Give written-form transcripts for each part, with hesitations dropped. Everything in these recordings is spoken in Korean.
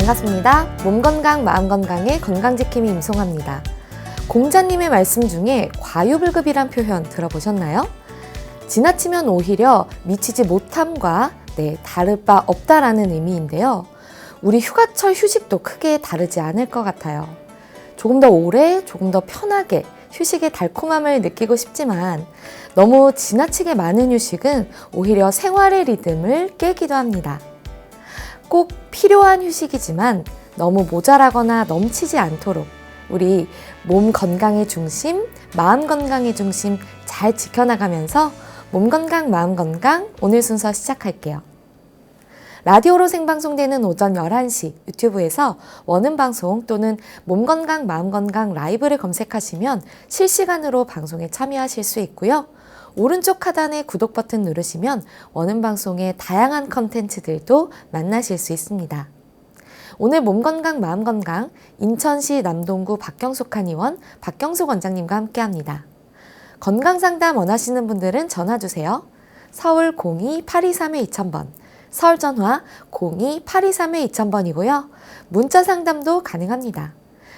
반갑습니다. 몸 건강, 마음 건강의 건강지킴이 임송합니다. 공자님의 말씀 중에 과유불급이란 표현 들어보셨나요? 지나치면 오히려 미치지 못함과 다를 바 없다라는 의미인데요. 우리 휴가철 휴식도 크게 다르지 않을 것 같아요. 조금 더 오래, 조금 더 편하게 휴식의 달콤함을 느끼고 싶지만 너무 지나치게 많은 휴식은 오히려 생활의 리듬을 깨기도 합니다. 꼭 필요한 휴식이지만 너무 모자라거나 넘치지 않도록 우리 몸 건강의 중심, 마음 건강의 중심 잘 지켜나가면서 몸 건강, 마음 건강 오늘 순서 시작할게요. 라디오로 생방송되는 오전 11시 유튜브에서 원음방송 또는 몸 건강, 마음 건강 라이브를 검색하시면 실시간으로 방송에 참여하실 수 있고요. 오른쪽 하단에 구독 버튼 누르시면 원음방송의 다양한 컨텐츠들도 만나실 수 있습니다. 오늘 몸 건강, 마음 건강 인천시 남동구 박경숙 한의원 박경숙 원장님과 함께합니다. 건강상담 원하시는 분들은 전화주세요. 서울 02-823-2000번, 서울 전화 02-823-2000번이고요. 문자 상담도 가능합니다.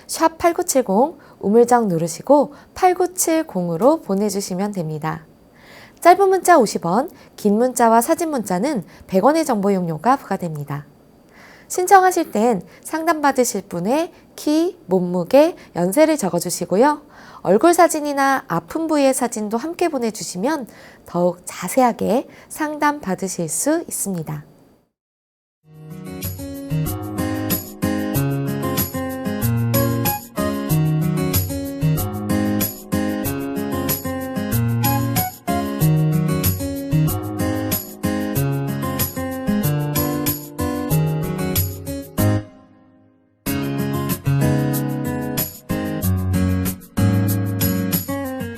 샵 8970 우물정 누르시고 8970으로 보내주시면 됩니다. 짧은 문자 50원, 긴 문자와 사진 문자는 100원의 정보 이용료가 부과됩니다. 신청하실 땐 상담받으실 분의 키, 몸무게, 연세를 적어주시고요. 얼굴 사진이나 아픈 부위의 사진도 함께 보내주시면 더욱 자세하게 상담 받으실 수 있습니다.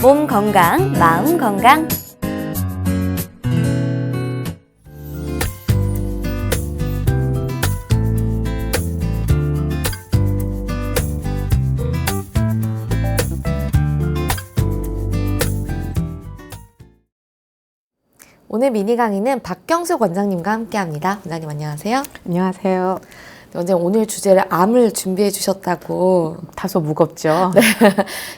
몸 건강, 마음 건강. 오늘 미니 강의는 박경숙 원장님과 함께합니다. 원장님 안녕하세요. 안녕하세요. 원장님 오늘 주제를 암을 준비해 주셨다고. 다소 무겁죠? 네.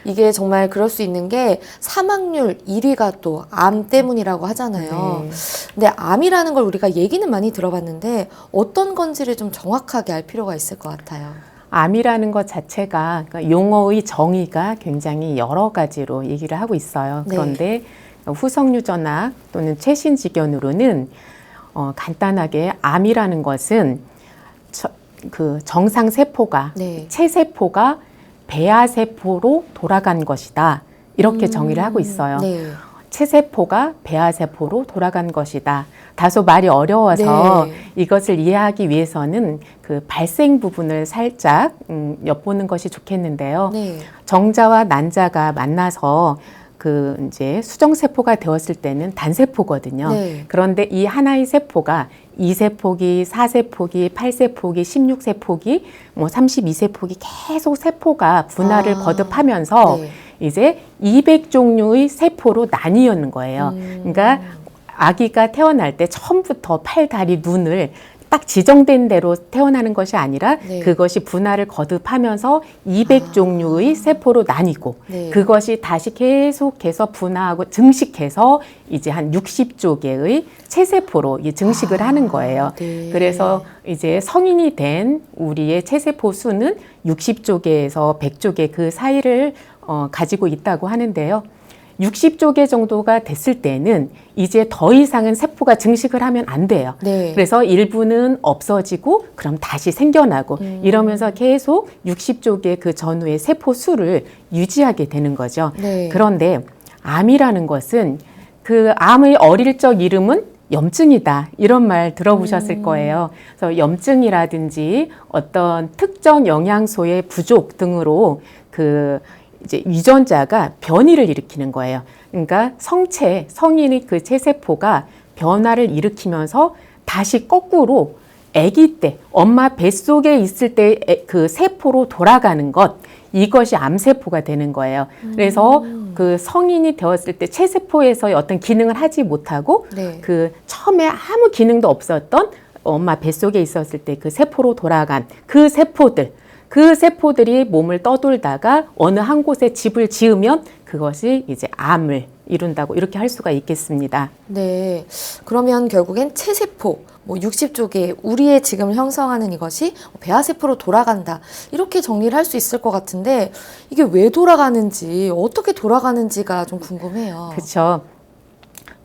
이게 정말 그럴 수 있는 게 사망률 1위가 또 암 때문이라고 하잖아요. 네. 근데 암이라는 걸 우리가 얘기는 많이 들어봤는데 어떤 건지를 좀 정확하게 알 필요가 있을 것 같아요. 암이라는 것 자체가 그러니까 용어의 정의가 굉장히 여러 가지로 얘기를 하고 있어요. 네. 그런데 후석유전학 또는 최신지견으로는 간단하게 암이라는 것은 그 정상세포가 체세포가 배아세포로 돌아간 것이다. 이렇게 정의를 하고 있어요. 네. 체세포가 배아세포로 돌아간 것이다. 다소 말이 어려워서 이것을 이해하기 위해서는 그 발생 부분을 살짝 엿보는 것이 좋겠는데요. 정자와 난자가 만나서 그 이제 수정세포가 되었을 때는 단세포거든요. 그런데 이 하나의 세포가 2세포기, 4세포기, 8세포기, 16세포기, 32세포기 계속 세포가 분화를 거듭하면서 이제 200종류의 세포로 나뉘는 거예요. 그러니까 아기가 태어날 때 처음부터 팔, 다리, 눈을 딱 지정된 대로 태어나는 것이 아니라 그것이 분화를 거듭하면서 200종류의 세포로 나뉘고 그것이 다시 계속해서 분화하고 증식해서 이제 한 60조 개의 체세포로 증식을 하는 거예요. 그래서 이제 성인이 된 우리의 체세포 수는 60조 개에서 100조 개 그 사이를 가지고 있다고 하는데요. 60조 개 정도가 됐을 때는 이제 더 이상은 세포가 증식을 하면 안 돼요. 그래서 일부는 없어지고 그럼 다시 생겨나고 이러면서 계속 60조 개 그 전후의 세포 수를 유지하게 되는 거죠. 그런데 암이라는 것은 그 암의 어릴 적 이름은 염증이다. 이런 말 들어보셨을 거예요. 그래서 염증이라든지 어떤 특정 영양소의 부족 등으로 그 이제 유전자가 변이를 일으키는 거예요. 그러니까 성인의 그 체세포가 변화를 일으키면서 다시 거꾸로 아기 때 엄마 뱃속에 있을 때 그 세포로 돌아가는 것, 이것이 암세포가 되는 거예요. 그래서 그 성인이 되었을 때 체세포에서의 어떤 기능을 하지 못하고 그 처음에 아무 기능도 없었던 엄마 뱃속에 있었을 때 그 세포로 돌아간 그 세포들이 몸을 떠돌다가 어느 한 곳에 집을 지으면 그것이 이제 암을 이룬다고 이렇게 할 수가 있겠습니다. 네. 그러면 결국엔 체세포, 뭐 60쪽에 우리의 지금 형성하는 이것이 배아세포로 돌아간다. 이렇게 정리를 할 수 있을 것 같은데 이게 왜 돌아가는지, 어떻게 돌아가는지가 좀 궁금해요. 그렇죠.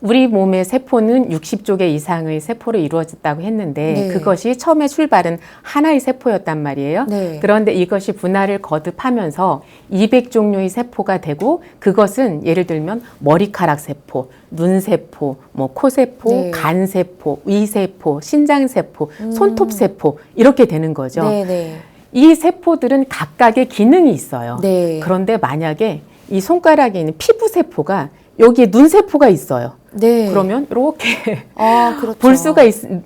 우리 몸의 세포는 60조 개 이상의 세포로 이루어졌다고 했는데 네. 그것이 처음에 출발은 하나의 세포였단 말이에요. 네. 그런데 이것이 분할을 거듭하면서 200종류의 세포가 되고 그것은 예를 들면 머리카락 세포, 눈 세포, 뭐 코 세포, 네. 간 세포, 위 세포, 신장 세포, 손톱 세포 이렇게 되는 거죠. 네, 네. 이 세포들은 각각의 기능이 있어요. 네. 그런데 만약에 이 손가락에 있는 피부 세포가 여기에 눈 세포가 있어요. 네. 그러면 이렇게 아, 그렇죠. 볼 수가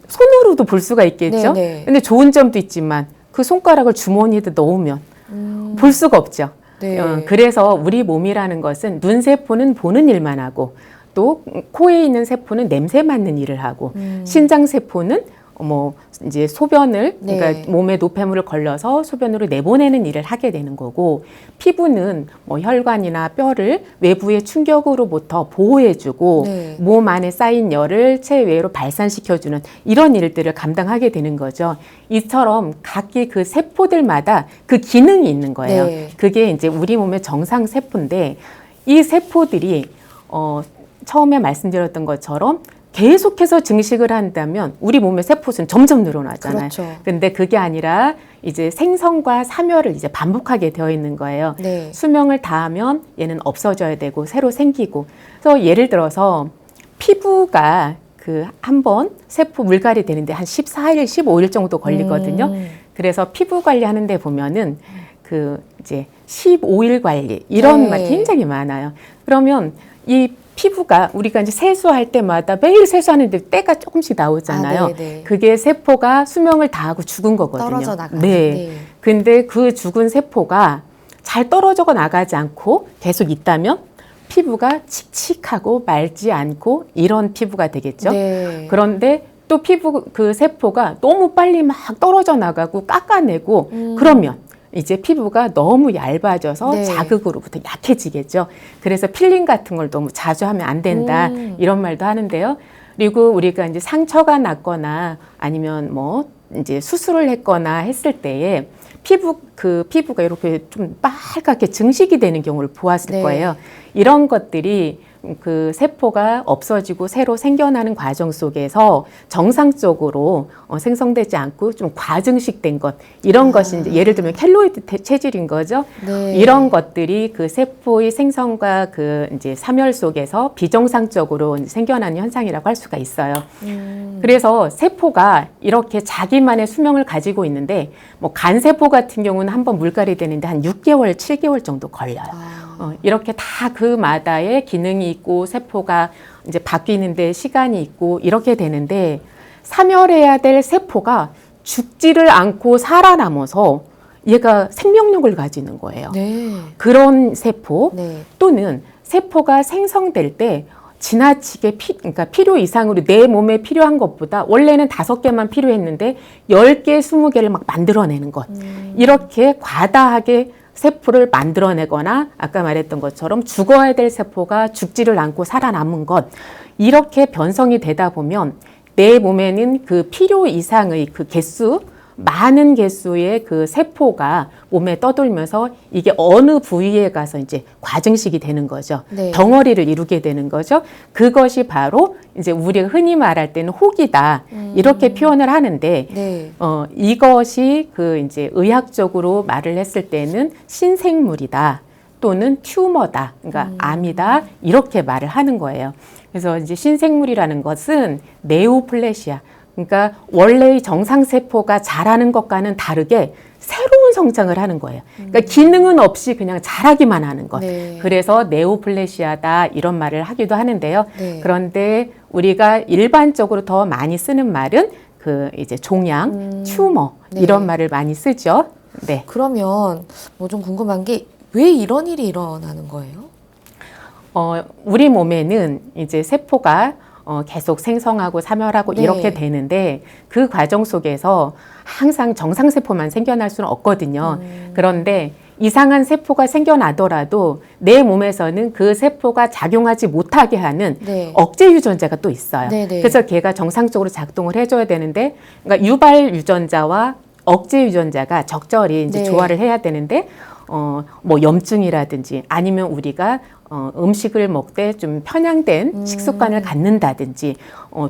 손으로도 볼 수가 있겠죠. 네, 네. 근데 좋은 점도 있지만 그 손가락을 주머니에 넣으면 볼 수가 없죠. 네. 그래서 우리 몸이라는 것은 눈 세포는 보는 일만 하고 또 코에 있는 세포는 냄새 맡는 일을 하고 신장 세포는 뭐 이제 소변을 네. 그러니까 몸에 노폐물을 걸러서 소변으로 내보내는 일을 하게 되는 거고 피부는 뭐 혈관이나 뼈를 외부의 충격으로부터 보호해주고 네. 몸 안에 쌓인 열을 체외로 발산시켜주는 이런 일들을 감당하게 되는 거죠. 이처럼 각기 그 세포들마다 그 기능이 있는 거예요. 네. 그게 이제 우리 몸의 정상 세포인데 이 세포들이 처음에 말씀드렸던 것처럼 계속해서 증식을 한다면 우리 몸의 세포수는 점점 늘어나잖아요. 그렇죠. 근데 그게 아니라 이제 생성과 사멸을 이제 반복하게 되어 있는 거예요. 네. 수명을 다하면 얘는 없어져야 되고 새로 생기고. 그래서 예를 들어서 피부가 그 한 번 세포 물갈이 되는데 한 14일, 15일 정도 걸리거든요. 그래서 피부 관리하는 데 보면은 그 이제 15일 관리 이런 네. 말이 굉장히 많아요. 그러면 이 피부가 우리가 이제 세수할 때마다 매일 세수하는데 때가 조금씩 나오잖아요. 아, 네. 그게 세포가 수명을 다하고 죽은 거거든요. 떨어져 나가는. 네. 네. 근데 그 죽은 세포가 잘 떨어져 나가지 않고 계속 있다면 피부가 칙칙하고 말지 않고 이런 피부가 되겠죠. 네. 그런데 또 피부 그 세포가 너무 빨리 막 떨어져 나가고 깎아내고 그러면 이제 피부가 너무 얇아져서 네. 자극으로부터 약해지겠죠. 그래서 필링 같은 걸 너무 자주 하면 안 된다. 이런 말도 하는데요. 그리고 우리가 이제 상처가 났거나 아니면 뭐 이제 수술을 했거나 했을 때에 피부가 이렇게 좀 빨갛게 증식이 되는 경우를 보았을 네. 거예요. 이런 것들이 그 세포가 없어지고 새로 생겨나는 과정 속에서 정상적으로 생성되지 않고 좀 과증식된 것 이런 것이 이제 예를 들면 켈로이드 체질인 거죠. 네. 이런 것들이 그 세포의 생성과 그 이제 사멸 속에서 비정상적으로 생겨나는 현상이라고 할 수가 있어요. 그래서 세포가 이렇게 자기만의 수명을 가지고 있는데 뭐 간세포 같은 경우는 한번 물갈이 되는데 한 6개월, 7개월 정도 걸려요. 이렇게 다 그마다의 기능이 있고 세포가 이제 바뀌는데 시간이 있고 이렇게 되는데 사멸해야 될 세포가 죽지를 않고 살아남아서 얘가 생명력을 가지는 거예요. 네. 그런 세포 네. 또는 세포가 생성될 때 지나치게 그러니까 필요 이상으로 내 몸에 필요한 것보다 원래는 5개만 필요했는데 10개, 20개를 막 만들어내는 것. 이렇게 과다하게 세포를 만들어내거나 아까 말했던 것처럼 죽어야 될 세포가 죽지를 않고 살아남은 것. 이렇게 변성이 되다 보면 내 몸에는 그 필요 이상의 그 개수, 많은 개수의 그 세포가 몸에 떠돌면서 이게 어느 부위에 가서 이제 과증식이 되는 거죠. 네. 덩어리를 이루게 되는 거죠. 그것이 바로 이제 우리가 흔히 말할 때는 혹이다. 이렇게 표현을 하는데, 네. 이것이 그 이제 의학적으로 말을 했을 때는 신생물이다. 또는 튜머다. 그러니까 암이다. 이렇게 말을 하는 거예요. 그래서 이제 신생물이라는 것은 네오플래시아. 그러니까 원래의 정상세포가 자라는 것과는 다르게 새로운 성장을 하는 거예요. 그러니까 기능은 없이 그냥 자라기만 하는 것. 네. 그래서 네오플래시아다 이런 말을 하기도 하는데요. 네. 그런데 우리가 일반적으로 더 많이 쓰는 말은 그 이제 종양, 튜머 네. 이런 말을 많이 쓰죠. 네. 그러면 뭐 좀 궁금한 게 왜 이런 일이 일어나는 거예요? 우리 몸에는 이제 세포가 계속 생성하고 사멸하고 네. 이렇게 되는데 그 과정 속에서 항상 정상세포만 생겨날 수는 없거든요. 그런데 이상한 세포가 생겨나더라도 내 몸에서는 그 세포가 작용하지 못하게 하는 네. 억제 유전자가 또 있어요. 네네. 그래서 걔가 정상적으로 작동을 해줘야 되는데, 그러니까 유발 유전자와 억제 유전자가 적절히 이제 네. 조화를 해야 되는데, 뭐 염증이라든지 아니면 우리가 음식을 먹되 좀 편향된 식습관을 갖는다든지,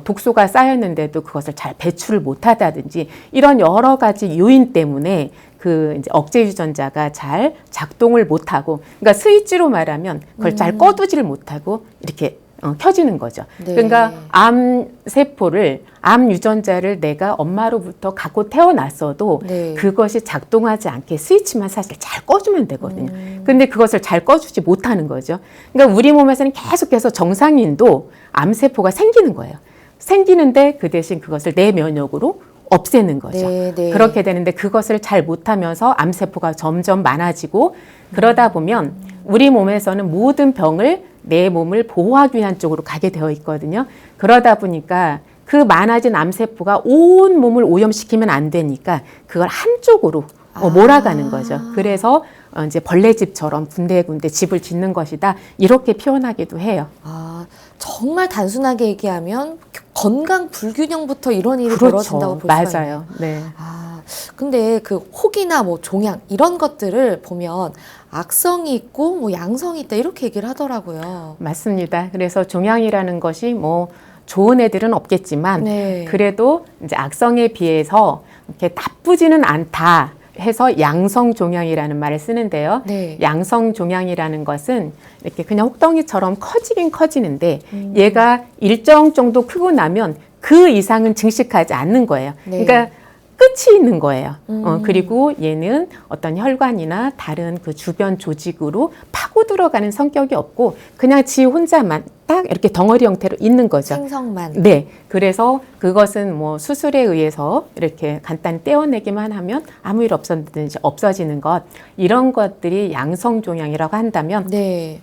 독소가 쌓였는데도 그것을 잘 배출을 못하다든지 이런 여러 가지 요인 때문에 그 이제 억제 유전자가 잘 작동을 못하고, 그러니까 스위치로 말하면 그걸 잘 꺼두지를 못하고 이렇게 켜지는 거죠. 네. 그러니까 암 세포를, 암 유전자를 내가 엄마로부터 갖고 태어났어도 네. 그것이 작동하지 않게 스위치만 사실 잘 꺼주면 되거든요. 근데 그것을 잘 꺼주지 못하는 거죠. 그러니까 우리 몸에서는 계속해서 정상인도 암 세포가 생기는 거예요. 생기는데 그 대신 그것을 내 면역으로 없애는 거죠. 네, 네. 그렇게 되는데 그것을 잘 못하면서 암세포가 점점 많아지고, 그러다 보면 우리 몸에서는 모든 병을 내 몸을 보호하기 위한 쪽으로 가게 되어 있거든요. 그러다 보니까 그 많아진 암세포가 온 몸을 오염시키면 안 되니까 그걸 한쪽으로 몰아가는 거죠. 그래서 이제 벌레집처럼 군데군데 집을 짓는 것이다, 이렇게 표현하기도 해요. 아, 정말 단순하게 얘기하면 건강 불균형부터 이런 일이 그렇죠. 벌어진다고 볼 수가 있네요. 맞아요. 네. 아, 근데 그 혹이나 뭐 종양 이런 것들을 보면 악성이 있고 뭐 양성이 있다 이렇게 얘기를 하더라고요. 맞습니다. 그래서 종양이라는 것이 뭐 좋은 애들은 없겠지만, 네. 그래도 이제 악성에 비해서 이렇게 나쁘지는 않다 해서 양성 종양이라는 말을 쓰는데요. 네. 양성 종양이라는 것은 이렇게 그냥 혹덩이처럼 커지긴 커지는데 얘가 일정 정도 크고 나면 그 이상은 증식하지 않는 거예요. 네. 그러니까 끝이 있는 거예요. 그리고 얘는 어떤 혈관이나 다른 그 주변 조직으로 파고 들어가는 성격이 없고 그냥 지 혼자만 딱 이렇게 덩어리 형태로 있는 거죠. 생성만. 네. 그래서 그것은 뭐 수술에 의해서 이렇게 간단히 떼어내기만 하면 아무 일 없었는지 없어지는 것, 이런 것들이 양성 종양이라고 한다면, 네.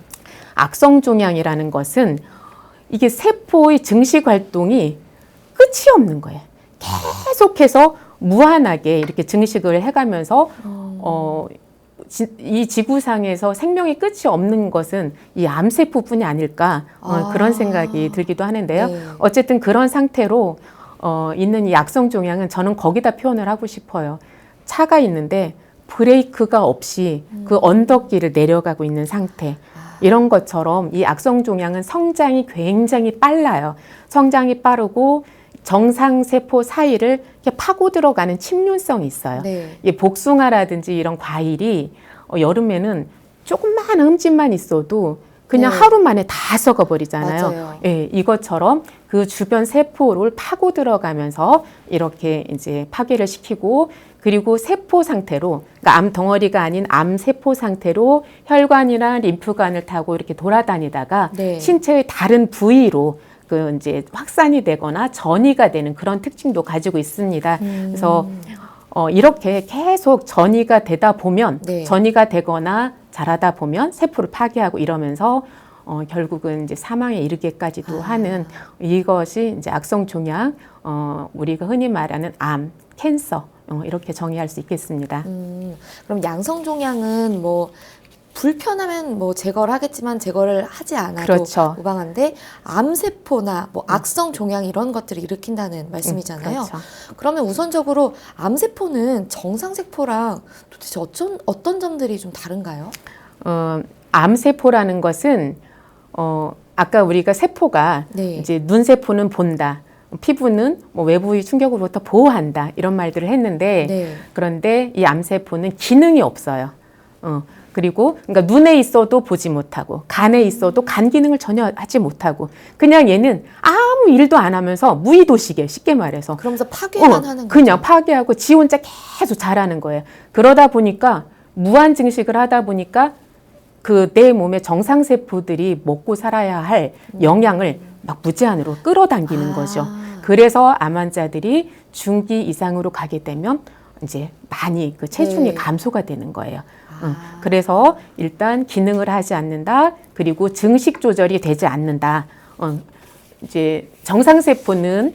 악성 종양이라는 것은 이게 세포의 증식 활동이 끝이 없는 거예요. 계속해서 무한하게 이렇게 증식을 해가면서 이 지구상에서 생명의 끝이 없는 것은 이 암세포뿐이 아닐까, 그런 생각이 들기도 하는데요. 네. 어쨌든 그런 상태로 있는 이 악성 종양은 저는 거기다 표현을 하고 싶어요. 차가 있는데 브레이크가 없이 그 언덕길을 내려가고 있는 상태. 이런 것처럼 이 악성 종양은 성장이 굉장히 빨라요. 성장이 빠르고 정상세포 사이를 이렇게 파고 들어가는 침륜성이 있어요. 네. 이 복숭아라든지 이런 과일이 여름에는 조금만 흠집만 있어도 그냥 네. 하루 만에 다 썩어버리잖아요. 맞아요. 예, 이것처럼 그 주변 세포를 파고 들어가면서 이렇게 이제 파괴를 시키고, 그리고 세포 상태로, 그러니까 암 덩어리가 아닌 암 세포 상태로 혈관이나 림프관을 타고 이렇게 돌아다니다가 네. 신체의 다른 부위로 그 이제 확산이 되거나 전이가 되는 그런 특징도 가지고 있습니다. 그래서 이렇게 계속 전이가 되다 보면, 네. 전이가 되거나 자라다 보면 세포를 파괴하고 이러면서 결국은 이제 사망에 이르게까지도 하는, 이것이 이제 악성 종양, 우리가 흔히 말하는 암, 캔서, 이렇게 정의할 수 있겠습니다. 그럼 양성 종양은 뭐 불편하면 뭐 제거를 하겠지만 제거를 하지 않아도 그렇죠. 무방한데, 암세포나 뭐 악성 종양 이런 것들을 일으킨다는 말씀이잖아요. 그렇죠. 그러면 우선적으로 암세포는 정상세포랑 도대체 어떤 점들이 좀 다른가요? 암세포라는 것은 아까 우리가 세포가 네. 이제 눈세포는 본다, 피부는 뭐 외부의 충격으로부터 보호한다, 이런 말들을 했는데, 네. 그런데 이 암세포는 기능이 없어요. 그리고 그러니까 눈에 있어도 보지 못하고 간에 있어도 간 기능을 전혀 하지 못하고 그냥 얘는 아무 일도 안 하면서 무의도식이에요. 쉽게 말해서. 그러면서 파괴만 하는 거죠. 그냥 파괴하고 지 혼자 계속 자라는 거예요. 그러다 보니까 무한 증식을 하다 보니까 그 내 몸의 정상 세포들이 먹고 살아야 할 영양을 막 무제한으로 끌어당기는 거죠. 그래서 암 환자들이 중기 이상으로 가게 되면 이제 많이 그 체중이 네. 감소가 되는 거예요. 그래서 일단 기능을 하지 않는다. 그리고 증식 조절이 되지 않는다. 이제 정상세포는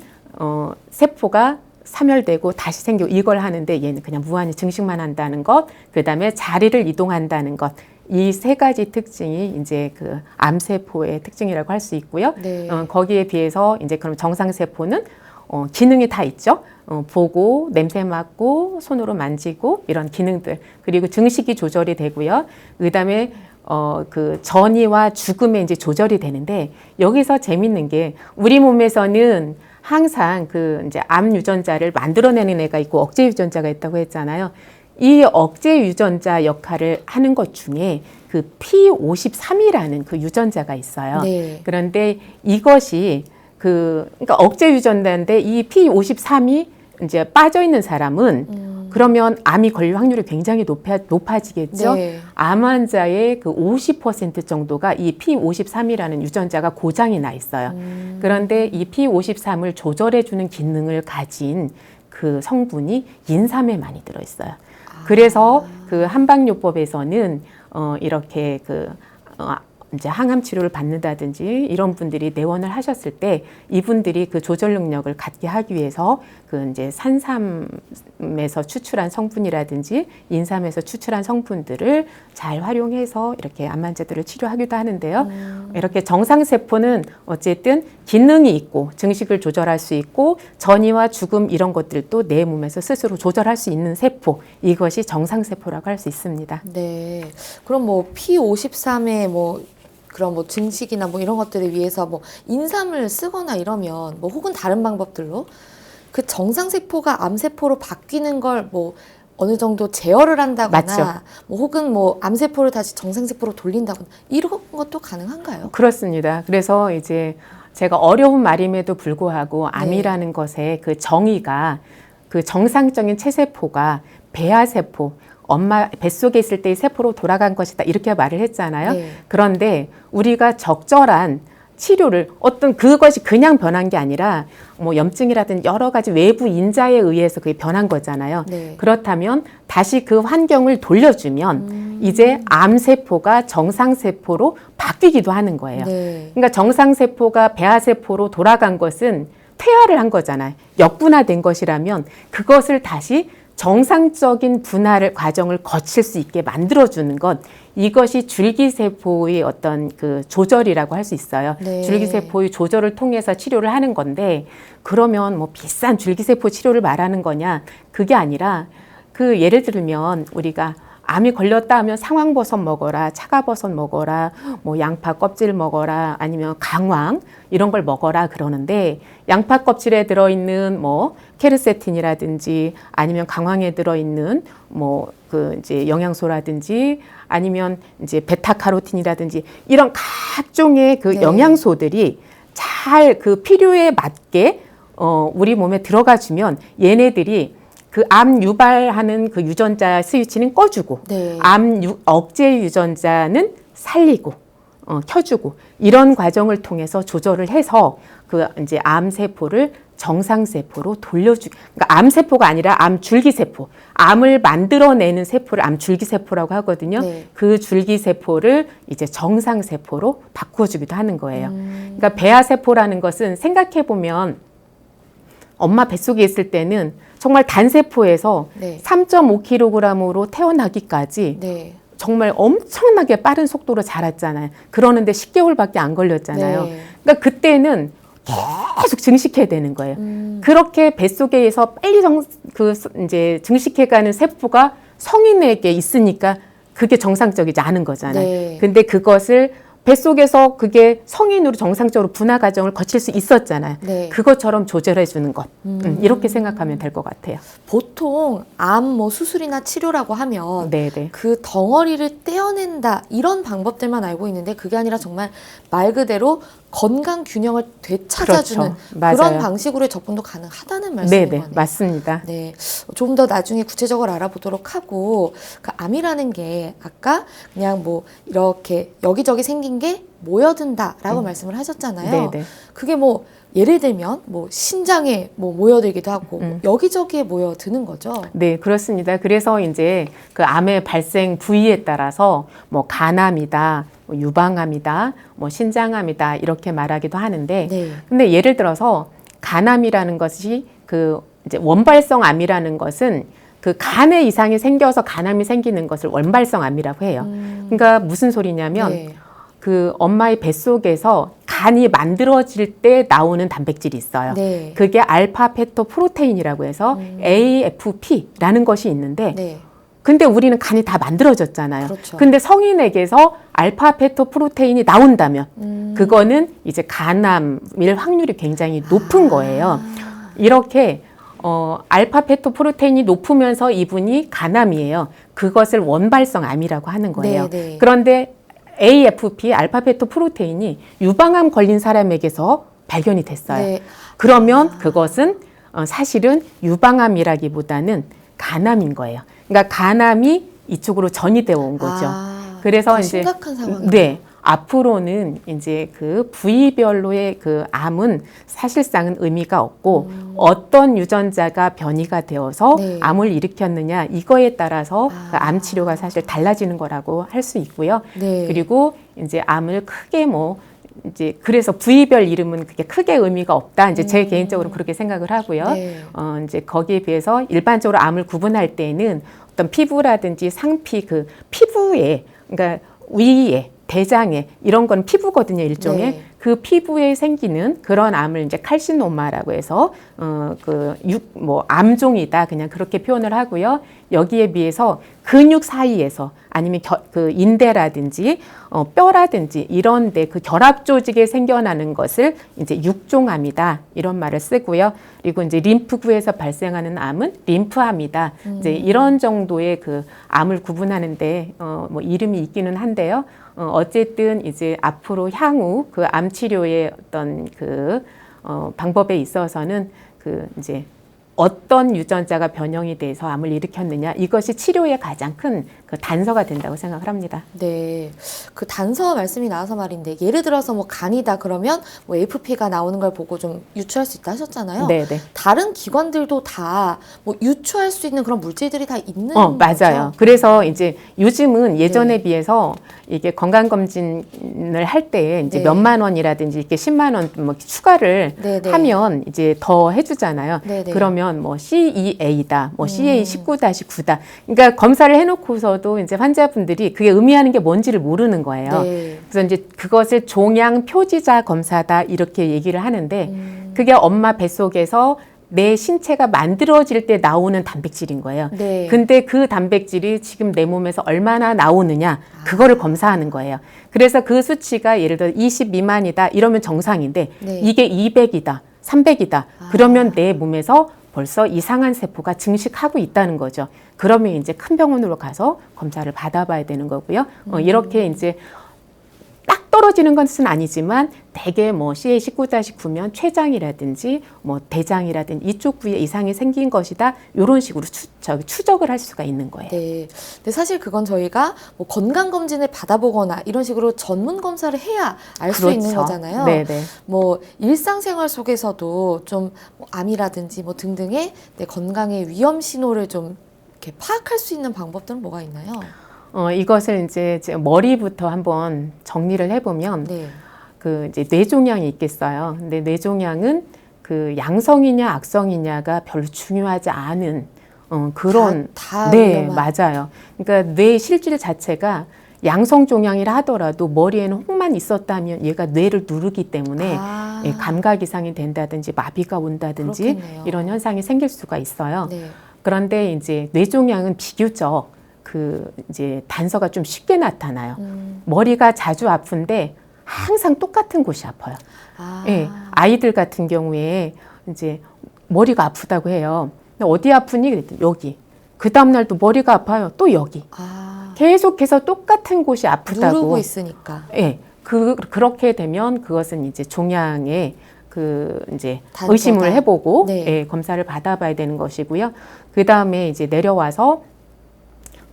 세포가 사멸되고 다시 생기고 이걸 하는데 얘는 그냥 무한히 증식만 한다는 것, 그 다음에 자리를 이동한다는 것, 이 세 가지 특징이 이제 그 암세포의 특징이라고 할 수 있고요. 네. 거기에 비해서 이제 그럼 정상세포는 기능이 다 있죠. 보고, 냄새 맡고, 손으로 만지고 이런 기능들, 그리고 증식이 조절이 되고요. 그 다음에 그 전이와 죽음에 이제 조절이 되는데 여기서 재밌는 게 우리 몸에서는 항상 그 이제 암 유전자를 만들어내는 애가 있고 억제 유전자가 있다고 했잖아요. 이 억제 유전자 역할을 하는 것 중에 그 P53이라는 그 유전자가 있어요. 네. 그런데 이것이 그러니까 억제 유전자인데 이 P53이 이제 빠져 있는 사람은 그러면 암이 걸릴 확률이 굉장히 높아지겠죠. 네. 암 환자의 그 50% 정도가 이 P53이라는 유전자가 고장이 나 있어요. 그런데 이 P53을 조절해주는 기능을 가진 그 성분이 인삼에 많이 들어있어요. 그래서 그 한방요법에서는 이렇게 이제 항암 치료를 받는다든지 이런 분들이 내원을 하셨을 때 이분들이 그 조절 능력을 갖게 하기 위해서 그 이제 산삼에서 추출한 성분이라든지 인삼에서 추출한 성분들을 잘 활용해서 이렇게 암 환자들을 치료하기도 하는데요. 이렇게 정상세포는 어쨌든 기능이 있고 증식을 조절할 수 있고 전이와 죽음 이런 것들도 내 몸에서 스스로 조절할 수 있는 세포, 이것이 정상세포라고 할 수 있습니다. 네. 그럼 뭐 P53의 뭐 그런 뭐 증식이나 뭐 이런 것들을 위해서 뭐 인삼을 쓰거나 이러면 뭐 혹은 다른 방법들로 그 정상세포가 암세포로 바뀌는 걸 뭐 어느 정도 제어를 한다거나 맞죠. 뭐 혹은 뭐 암세포를 다시 정상세포로 돌린다거나 이런 것도 가능한가요? 그렇습니다. 그래서 이제 제가 어려운 말임에도 불구하고 암이라는 것의 그 정의가 그 정상적인 체세포가 배아세포, 엄마 뱃속에 있을 때의 세포로 돌아간 것이다 이렇게 말을 했잖아요. 네. 그런데 우리가 적절한 치료를 어떤 그것이 그냥 변한 게 아니라 뭐 염증이라든 여러 가지 외부 인자에 의해서 그게 변한 거잖아요. 네. 그렇다면 다시 그 환경을 돌려주면 이제 암세포가 정상세포로 바뀌기도 하는 거예요. 네. 그러니까 정상세포가 배아세포로 돌아간 것은 퇴화를 한 거잖아요. 역분화된 것이라면 그것을 다시 정상적인 분할 과정을 거칠 수 있게 만들어주는 것, 이것이 줄기세포의 어떤 그 조절이라고 할 수 있어요. 네. 줄기세포의 조절을 통해서 치료를 하는 건데, 그러면 뭐 비싼 줄기세포 치료를 말하는 거냐? 그게 아니라 그 예를 들면 우리가 암이 걸렸다 하면 상황버섯 먹어라, 차가버섯 먹어라, 뭐 양파 껍질 먹어라, 아니면 강황 이런 걸 먹어라 그러는데 양파 껍질에 들어있는 뭐 케르세틴이라든지 아니면 강황에 들어있는 뭐 그 이제 영양소라든지 아니면 이제 베타카로틴이라든지 이런 각종의 그 네. 영양소들이 잘 그 필요에 맞게 우리 몸에 들어가주면 얘네들이 그 암 유발하는 그 유전자 스위치는 꺼주고 네. 억제 유전자는 살리고 켜주고 이런 과정을 통해서 조절을 해서 그 이제 암세포를 정상세포로 그러니까 암세포가 아니라 암줄기세포, 암을 만들어내는 세포를 암줄기세포라고 하거든요. 네. 그 줄기세포를 이제 정상세포로 바꾸어주기도 하는 거예요. 그러니까 배아세포라는 것은 생각해보면 엄마 뱃속에 있을 때는 정말 단세포에서 네. 3.5kg으로 태어나기까지 네. 정말 엄청나게 빠른 속도로 자랐잖아요. 그러는데 10개월밖에 안 걸렸잖아요. 네. 그러니까 그때는 계속 증식해야 되는 거예요. 그렇게 뱃속에서 빨리 이제 증식해가는 세포가 성인에게 있으니까 그게 정상적이지 않은 거잖아요. 네. 근데 그것을 뱃속에서 그게 성인으로 정상적으로 분화 과정을 거칠 수 있었잖아요. 네. 그것처럼 조절해 주는 것. 이렇게 생각하면 될 것 같아요. 보통 암 뭐 수술이나 치료라고 하면 네네. 그 덩어리를 떼어낸다 이런 방법들만 알고 있는데 그게 아니라 정말 말 그대로 건강 균형을 되찾아주는 그렇죠. 맞아요. 그런 방식으로의 접근도 가능하다는 말씀인 네네. 거네요. 맞습니다. 네, 좀 더 나중에 구체적으로 알아보도록 하고 그 암이라는 게 아까 그냥 뭐 이렇게 여기저기 생긴 게 모여든다라고 말씀을 하셨잖아요. 네네. 그게 뭐 예를 들면 뭐 신장에 뭐 모여들기도 하고 여기저기에 모여드는 거죠. 네, 그렇습니다. 그래서 이제 그 암의 발생 부위에 따라서 뭐 간암이다, 뭐 유방암이다, 뭐 신장암이다 이렇게 말하기도 하는데, 네. 근데 예를 들어서 간암이라는 것이 그 이제 원발성 암이라는 것은 그 간에 이상이 생겨서 간암이 생기는 것을 원발성 암이라고 해요. 그러니까 무슨 소리냐면 네. 그 엄마의 뱃속에서 간이 만들어질 때 나오는 단백질이 있어요. 네. 그게 알파 페토 프로테인이라고 해서 AFP라는 것이 있는데 네. 근데 우리는 간이 다 만들어졌잖아요. 그렇죠. 근데 성인에게서 알파 페토 프로테인이 나온다면 그거는 이제 간암일 확률이 굉장히 높은 거예요. 이렇게 알파 페토 프로테인이 높으면서 이분이 간암이에요. 그것을 원발성 암이라고 하는 거예요. 네, 네. 그런데 AFP 알파 페토 프로테인이 유방암 걸린 사람에게서 발견이 됐어요. 네. 그러면 그것은 사실은 유방암이라기보다는 간암인 거예요. 그러니까 간암이 이쪽으로 전이되어 온 거죠. 그래서 더 이제 심각한 상황이네요. 네. 앞으로는 이제 그 부위별로의 그 암은 사실상은 의미가 없고 어떤 유전자가 변이가 되어서 네. 암을 일으켰느냐 이거에 따라서 그 암 치료가 사실 달라지는 거라고 할 수 있고요. 네. 그리고 이제 암을 크게 뭐 이제 그래서 부위별 이름은 그게 크게 의미가 없다. 이제 제 개인적으로 그렇게 생각을 하고요. 네. 이제 거기에 비해서 일반적으로 암을 구분할 때는 어떤 피부라든지 상피 그 피부에 그러니까 위에 대장에 이런 건 피부거든요, 일종의. 네. 그 피부에 생기는 그런 암을 이제 칼시노마라고 해서 뭐 암종이다 그냥 그렇게 표현을 하고요. 여기에 비해서 근육 사이에서 아니면 그 인대라든지 뼈라든지 이런데 그 결합 조직에 생겨나는 것을 이제 육종암이다 이런 말을 쓰고요. 그리고 이제 림프구에서 발생하는 암은 림프암이다. 이제 이런 정도의 그 암을 구분하는데 뭐 이름이 있기는 한데요. 어쨌든 이제 앞으로 향후 그 암 치료의 어떤 그 방법에 있어서는 그 이제 어떤 유전자가 변형이 돼서 암을 일으켰느냐 이것이 치료의 가장 큰 그 단서가 된다고 생각을 합니다. 네, 그 단서 말씀이 나와서 말인데 예를 들어서 뭐 간이다 그러면 뭐 AFP가 나오는 걸 보고 좀 유추할 수 있다 하셨잖아요. 네네. 다른 기관들도 다 뭐 유추할 수 있는 그런 물질들이 다 있는 맞아요. 거죠? 그래서 이제 요즘은 예전에 네. 비해서 이게 건강검진을 할 때 이제 네. 몇만 원이라든지 이렇게 10만 원 뭐 추가를 네, 네. 하면 이제 더 해주잖아요. 네, 네. 그러면 뭐 CEA다, 뭐 CA 19-9다. 그러니까 검사를 해놓고서도 이제 환자분들이 그게 의미하는 게 뭔지를 모르는 거예요. 네. 그래서 이제 그것을 종양 표지자 검사다 이렇게 얘기를 하는데 그게 엄마 뱃속에서 내 신체가 만들어질 때 나오는 단백질인 거예요. 네. 근데 그 단백질이 지금 내 몸에서 얼마나 나오느냐 그거를 검사하는 거예요. 그래서 그 수치가 예를 들어 20 미만이다 이러면 정상인데 네. 이게 200이다, 300이다 그러면 내 몸에서 벌써 이상한 세포가 증식하고 있다는 거죠. 그러면 이제 큰 병원으로 가서 검사를 받아봐야 되는 거고요. 이렇게 이제 딱 떨어지는 것은 아니지만 대개 뭐 CA19-9면 췌장이라든지 뭐 대장이라든지 이쪽 부위에 이상이 생긴 것이다. 이런 식으로 추적을 할 수가 있는 거예요. 네. 근데 사실 그건 저희가 뭐 건강검진을 받아보거나 이런 식으로 전문 검사를 해야 알 수 있는 거잖아요. 네네. 뭐 일상생활 속에서도 좀뭐 암이라든지 뭐 등등의 내 건강의 위험 신호를 좀 이렇게 파악할 수 있는 방법들은 뭐가 있나요? 이것을 이제 머리부터 한번 정리를 해보면 네. 그 이제 뇌종양이 있겠어요. 근데 뇌종양은 그 양성이냐 악성이냐가 별로 중요하지 않은 그런 다 네, 위험한. 맞아요. 그러니까 뇌 실질 자체가 양성 종양이라 하더라도 머리에는 혹만 있었다면 얘가 뇌를 누르기 때문에 예, 감각 이상이 된다든지 마비가 온다든지 그렇겠네요. 이런 현상이 생길 수가 있어요. 네. 그런데 이제 뇌종양은 비교적 그 이제 단서가 좀 쉽게 나타나요. 머리가 자주 아픈데 항상 똑같은 곳이 아파요. 예, 아이들 같은 경우에 이제 머리가 아프다고 해요. 근데 어디 아프니? 그랬더니 여기. 그 다음날도 머리가 아파요. 또 여기. 계속해서 똑같은 곳이 아프다고. 누르고 있으니까. 예, 그렇게 되면 그것은 이제 종양의 그 이제 단서다. 의심을 해보고 네. 예, 검사를 받아봐야 되는 것이고요. 그 다음에 이제 내려와서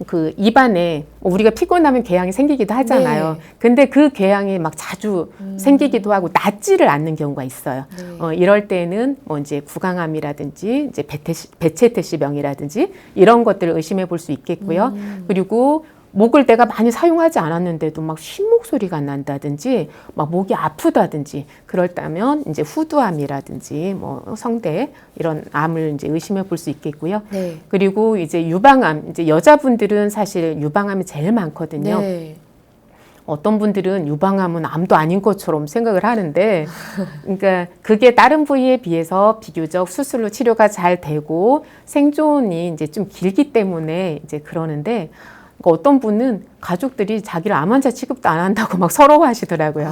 그 입안에 우리가 피곤하면 궤양이 생기기도 하잖아요. 네. 근데 그 궤양이 막 자주 생기기도 하고 낫지를 않는 경우가 있어요. 네. 이럴 때는 뭐 이제 구강암이라든지 이제 배채태씨병이라든지 이런 것들을 의심해 볼 수 있겠고요. 그리고 목을 내가 많이 사용하지 않았는데도 막 쉰 목소리가 난다든지 막 목이 아프다든지 그럴다면 이제 후두암이라든지 뭐 성대 이런 암을 이제 의심해 볼 수 있겠고요. 네. 그리고 이제 유방암, 이제 여자분들은 사실 유방암이 제일 많거든요. 네. 어떤 분들은 유방암은 암도 아닌 것처럼 생각을 하는데, 그러니까 그게 다른 부위에 비해서 비교적 수술로 치료가 잘 되고 생존이 이제 좀 길기 때문에 이제 그러는데, 그러니까 어떤 분은 가족들이 자기를 암 환자 취급도 안 한다고 막 서러워하시더라고요.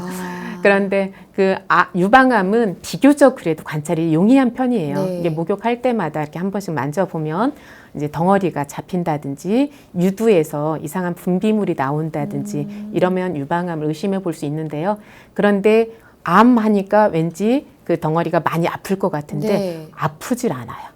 그런데 그 유방암은 비교적 그래도 관찰이 용이한 편이에요. 네. 이게 목욕할 때마다 이렇게 한 번씩 만져보면 이제 덩어리가 잡힌다든지 유두에서 이상한 분비물이 나온다든지 이러면 유방암을 의심해 볼 수 있는데요. 그런데 암 하니까 왠지 그 덩어리가 많이 아플 것 같은데 네. 아프질 않아요.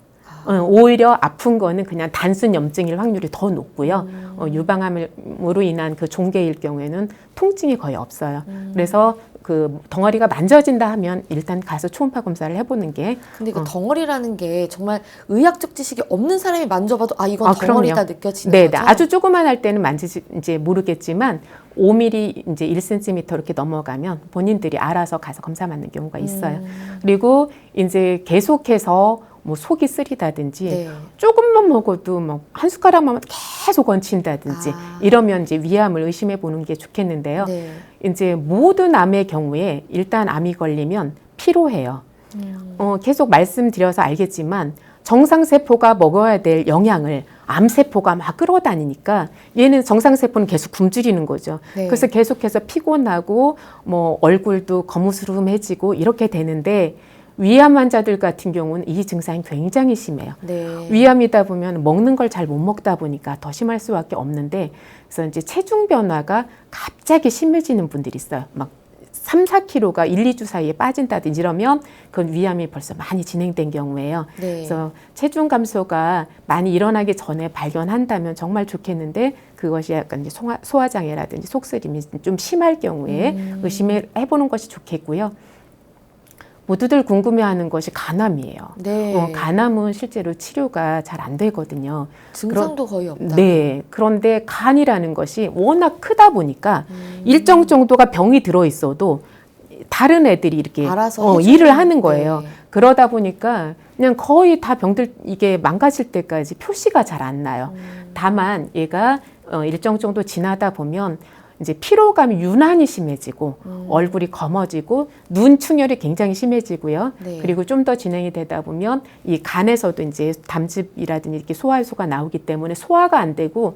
오히려 아픈 거는 그냥 단순 염증일 확률이 더 높고요. 유방암으로 인한 그 종괴일 경우에는 통증이 거의 없어요. 그래서 그 덩어리가 만져진다 하면 일단 가서 초음파 검사를 해보는 게. 근데 그 덩어리라는 게 정말 의학적 지식이 없는 사람이 만져봐도 아 이건 덩어리다 그럼요. 느껴지는 네, 거죠? 아주 조그만할 때는 만지지 이제 모르겠지만 5mm 이제 1cm 이렇게 넘어가면 본인들이 알아서 가서 검사 받는 경우가 있어요. 그리고 이제 계속해서 뭐 속이 쓰리다든지 네. 조금만 먹어도 막 한 숟가락만 계속 얹힌다든지 아. 이러면 이제 위암을 의심해 보는 게 좋겠는데요. 네. 이제 모든 암의 경우에 일단 암이 걸리면 피로해요. 계속 말씀드려서 알겠지만 정상세포가 먹어야 될 영양을 암세포가 막 끌어다니니까 얘는 정상세포는 계속 굶주리는 거죠. 네. 그래서 계속해서 피곤하고 뭐 얼굴도 거무스름해지고 이렇게 되는데 위암 환자들 같은 경우는 이 증상이 굉장히 심해요. 네. 위암이다 보면 먹는 걸 잘 못 먹다 보니까 더 심할 수밖에 없는데 그래서 이제 체중 변화가 갑자기 심해지는 분들이 있어요. 막 3, 4kg가 1, 2주 사이에 빠진다든지 이러면 그건 위암이 벌써 많이 진행된 경우예요. 네. 그래서 체중 감소가 많이 일어나기 전에 발견한다면 정말 좋겠는데 그것이 약간 이제 소화장애라든지 속쓰림이 좀 심할 경우에 의심해 보는 것이 좋겠고요. 모두들 궁금해하는 것이 간암이에요. 네. 간암은 실제로 치료가 잘 안 되거든요. 증상도 거의 없다. 네. 그런데 간이라는 것이 워낙 크다 보니까 일정 정도가 병이 들어 있어도 다른 애들이 이렇게 알아서 일을 하는 거예요. 네. 그러다 보니까 그냥 거의 다 병들 이게 망가질 때까지 표시가 잘 안 나요. 다만 얘가 일정 정도 지나다 보면 이제 피로감이 유난히 심해지고 얼굴이 검어지고 눈 충혈이 굉장히 심해지고요. 네. 그리고 좀 더 진행이 되다 보면 이 간에서도 이제 담즙이라든지 이렇게 소화효소가 나오기 때문에 소화가 안 되고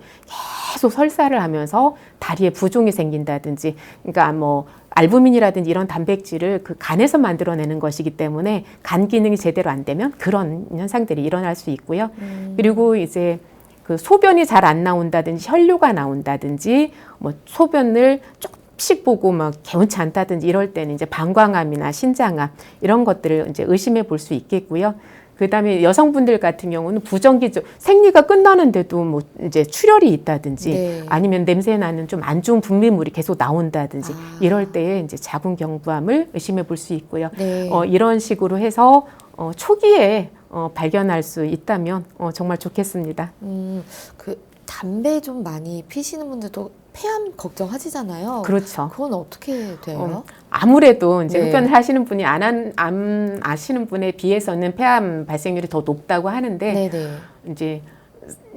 계속 설사를 하면서 다리에 부종이 생긴다든지 그러니까 뭐 알부민이라든지 이런 단백질을 그 간에서 만들어내는 것이기 때문에 간 기능이 제대로 안 되면 그런 현상들이 일어날 수 있고요. 그리고 이제 그 소변이 잘 안 나온다든지 혈뇨가 나온다든지 뭐 소변을 조금씩 보고 막 개운치 않다든지 이럴 때는 이제 방광암이나 신장암 이런 것들을 이제 의심해 볼 수 있겠고요. 그다음에 여성분들 같은 경우는 부정기적 생리가 끝나는데도 뭐 이제 출혈이 있다든지 네. 아니면 냄새 나는 좀 안 좋은 분비물이 계속 나온다든지 이럴 때에 이제 자궁경부암을 의심해 볼 수 있고요. 네. 이런 식으로 해서 초기에 발견할 수 있다면 정말 좋겠습니다. 그 담배 좀 많이 피시는 분들도 폐암 걱정하시잖아요. 그렇죠. 그건 어떻게 돼요? 아무래도 이제 네. 흡연을 하시는 분이 암 아시는 분에 비해서는 폐암 발생률이 더 높다고 하는데 네네. 이제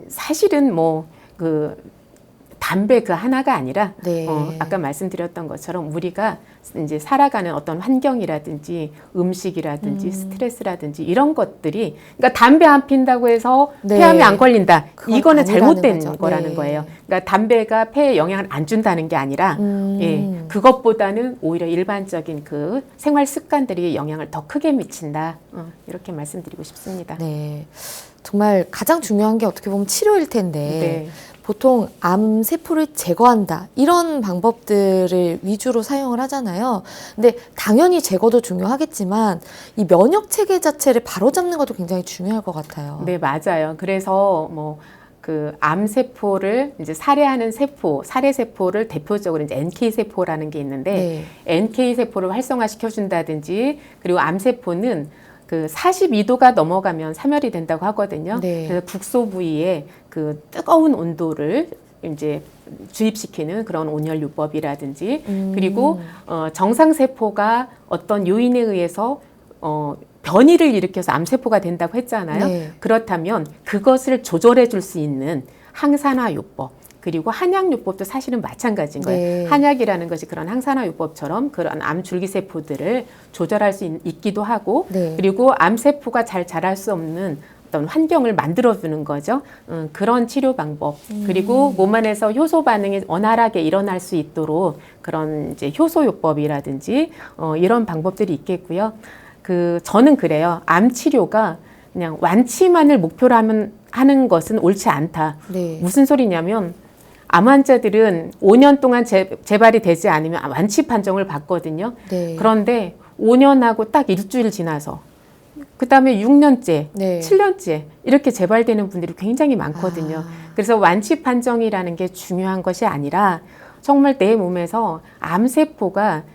사실은 뭐 그 담배 그 하나가 아니라 네. 아까 말씀드렸던 것처럼 우리가 이제 살아가는 어떤 환경이라든지 음식이라든지 스트레스라든지 이런 것들이 그러니까 담배 안 핀다고 해서 네. 폐암이 안 걸린다. 그건 이거는 아니라는 잘못된 거죠. 거라는 네. 거예요. 그러니까 담배가 폐에 영향을 안 준다는 게 아니라 예, 그것보다는 오히려 일반적인 그 생활 습관들이 영향을 더 크게 미친다. 이렇게 말씀드리고 싶습니다. 네. 정말 가장 중요한 게 어떻게 보면 치료일 텐데 네. 보통 암 세포를 제거한다 이런 방법들을 위주로 사용을 하잖아요. 근데 당연히 제거도 중요하겠지만 이 면역 체계 자체를 바로잡는 것도 굉장히 중요할 것 같아요. 네, 맞아요. 그래서 뭐 그 암세포를 이제 살해하는 세포, 살해세포를 대표적으로 이제 NK세포라는 게 있는데 NK세포를 활성화시켜준다든지 그리고 암세포는 그 42도가 넘어가면 사멸이 된다고 하거든요. 그래서 국소 부위에 그 뜨거운 온도를 이제 주입시키는 그런 온열요법이라든지 그리고 정상세포가 어떤 요인에 의해서 변이를 일으켜서 암세포가 된다고 했잖아요. 그렇다면 그것을 조절해 줄 수 있는 항산화요법 그리고 한약요법도 사실은 마찬가지인 거예요. 한약이라는 것이 그런 항산화요법처럼 그런 암 줄기세포들을 조절할 수 있기도 하고 그리고 암세포가 잘 자랄 수 없는 어떤 환경을 만들어주는 거죠. 그런 치료 방법 그리고 몸 안에서 효소 반응이 원활하게 일어날 수 있도록 그런 이제 효소요법이라든지 이런 방법들이 있겠고요. 저는 그래요. 암 치료가 그냥 완치만을 목표로 하는 것은 옳지 않다. 무슨 소리냐면 암 환자들은 5년 동안 재발이 되지 않으면 완치 판정을 받거든요. 그런데 5년하고 딱 일주일 지나서 그 다음에 6년째, 7년째 이렇게 재발되는 분들이 굉장히 많거든요. 그래서 완치 판정이라는 게 중요한 것이 아니라 정말 내 몸에서 암세포가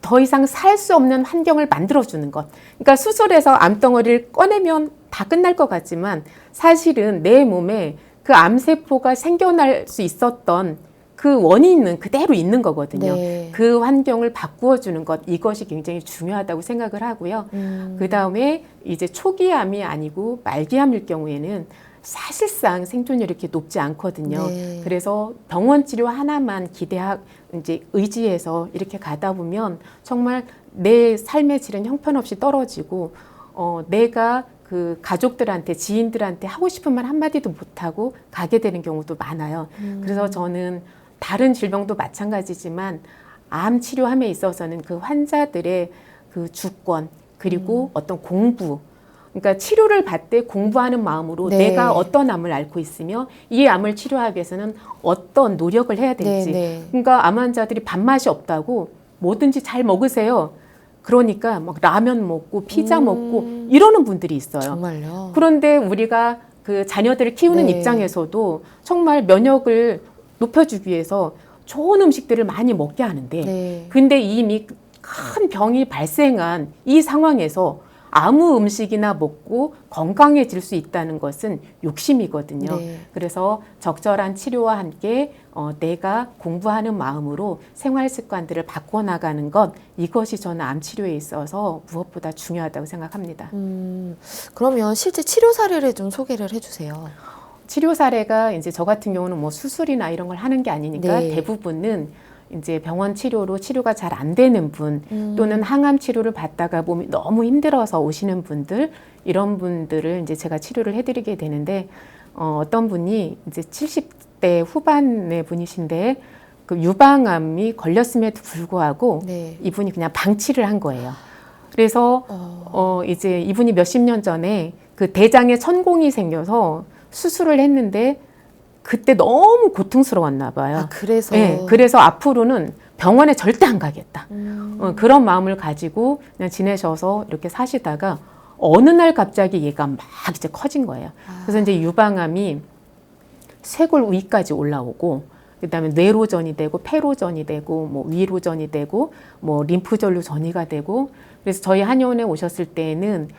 더 이상 살 수 없는 환경을 만들어주는 것. 그러니까 수술해서 암덩어리를 꺼내면 다 끝날 것 같지만 사실은 내 몸에 그 암세포가 생겨날 수 있었던 그 원인은 그대로 있는 거거든요. 그 환경을 바꾸어주는 것, 이것이 굉장히 중요하다고 생각을 하고요. 그 다음에 이제 초기암이 아니고 말기암일 경우에는 사실상 생존율이 이렇게 높지 않거든요. 그래서 병원 치료 하나만 이제 의지해서 이렇게 가다 보면 정말 내 삶의 질은 형편없이 떨어지고 내가 그 가족들한테 지인들한테 하고 싶은 말 한마디도 못하고 가게 되는 경우도 많아요. 그래서 저는 다른 질병도 마찬가지지만 암 치료함에 있어서는 그 환자들의 그 주권 그리고 어떤 공부 그러니까 치료를 받되 공부하는 마음으로 내가 어떤 암을 앓고 있으며 이 암을 치료하기 위해서는 어떤 노력을 해야 될지 그러니까 암 환자들이 밥맛이 없다고 뭐든지 잘 먹으세요. 그러니까 막 라면 먹고 피자 먹고 이러는 분들이 있어요. 정말요? 그런데 우리가 그 자녀들을 키우는 입장에서도 정말 면역을 높여주기 위해서 좋은 음식들을 많이 먹게 하는데 근데 이미 큰 병이 발생한 이 상황에서 아무 음식이나 먹고 건강해질 수 있다는 것은 욕심이거든요. 그래서 적절한 치료와 함께 내가 공부하는 마음으로 생활 습관들을 바꿔나가는 것 이것이 저는 암 치료에 있어서 무엇보다 중요하다고 생각합니다. 그러면 실제 치료 사례를 좀 소개를 해주세요. 치료 사례가 이제 저 같은 경우는 뭐 수술이나 이런 걸 하는 게 아니니까 대부분은 이제 병원 치료로 치료가 잘 안 되는 분 또는 항암 치료를 받다가 몸이 너무 힘들어서 오시는 분들 이런 분들을 이제 제가 치료를 해드리게 되는데 어떤 분이 이제 70대 후반의 분이신데 그 유방암이 걸렸음에도 불구하고 이분이 그냥 방치를 한 거예요. 그래서 이제 이분이 몇십 년 전에 그 대장에 천공이 생겨서 수술을 했는데 그때 너무 고통스러웠나 봐요. 그래서? 네, 그래서 앞으로는 병원에 절대 안 가겠다. 그런 마음을 가지고 그냥 지내셔서 이렇게 사시다가 어느 날 갑자기 얘가 막 이제 커진 거예요. 그래서 이제 유방암이 쇄골 위까지 올라오고 그다음에 뇌로전이 되고 폐로전이 되고 뭐 위로전이 되고 뭐 림프절로 전이가 되고 그래서 저희 한의원에 오셨을 때는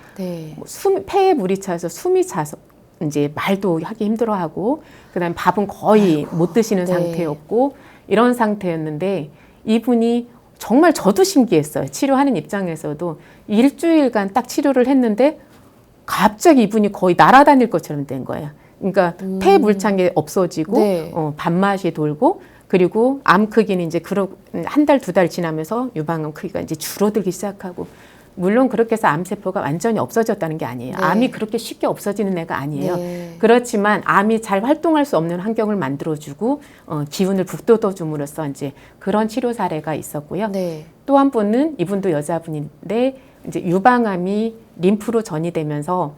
뭐 폐에 물이 차서 숨이 차서 이제 말도 하기 힘들어하고 그다음에 밥은 거의 못 드시는 상태였고 이런 상태였는데 이분이 정말 저도 신기했어요. 치료하는 입장에서도 일주일간 딱 치료를 했는데 갑자기 이분이 거의 날아다닐 것처럼 된 거예요. 그러니까 폐 물창이 없어지고 밥맛이 돌고 그리고 암 크기는 이제 한 달, 두 달 지나면서 유방암 크기가 이제 줄어들기 시작하고 물론 그렇게 해서 암세포가 완전히 없어졌다는 게 아니에요. 암이 그렇게 쉽게 없어지는 애가 아니에요. 그렇지만 암이 잘 활동할 수 없는 환경을 만들어주고 기운을 북돋워줌으로써 이제 그런 치료 사례가 있었고요. 또 한 분은 이분도 여자분인데 이제 유방암이 림프로 전이 되면서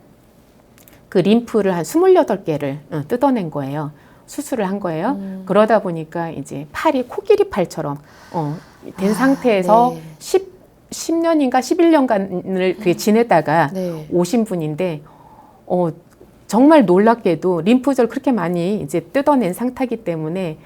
그 림프를 한 28개를 뜯어낸 거예요. 수술을 한 거예요. 그러다 보니까 이제 팔이 코끼리 팔처럼 된 상태에서 10년인가 11년간을 그렇게 지내다가 오신 분인데 정말 놀랍게도 림프절 그렇게 많이 이제 뜯어낸 상태이기 때문에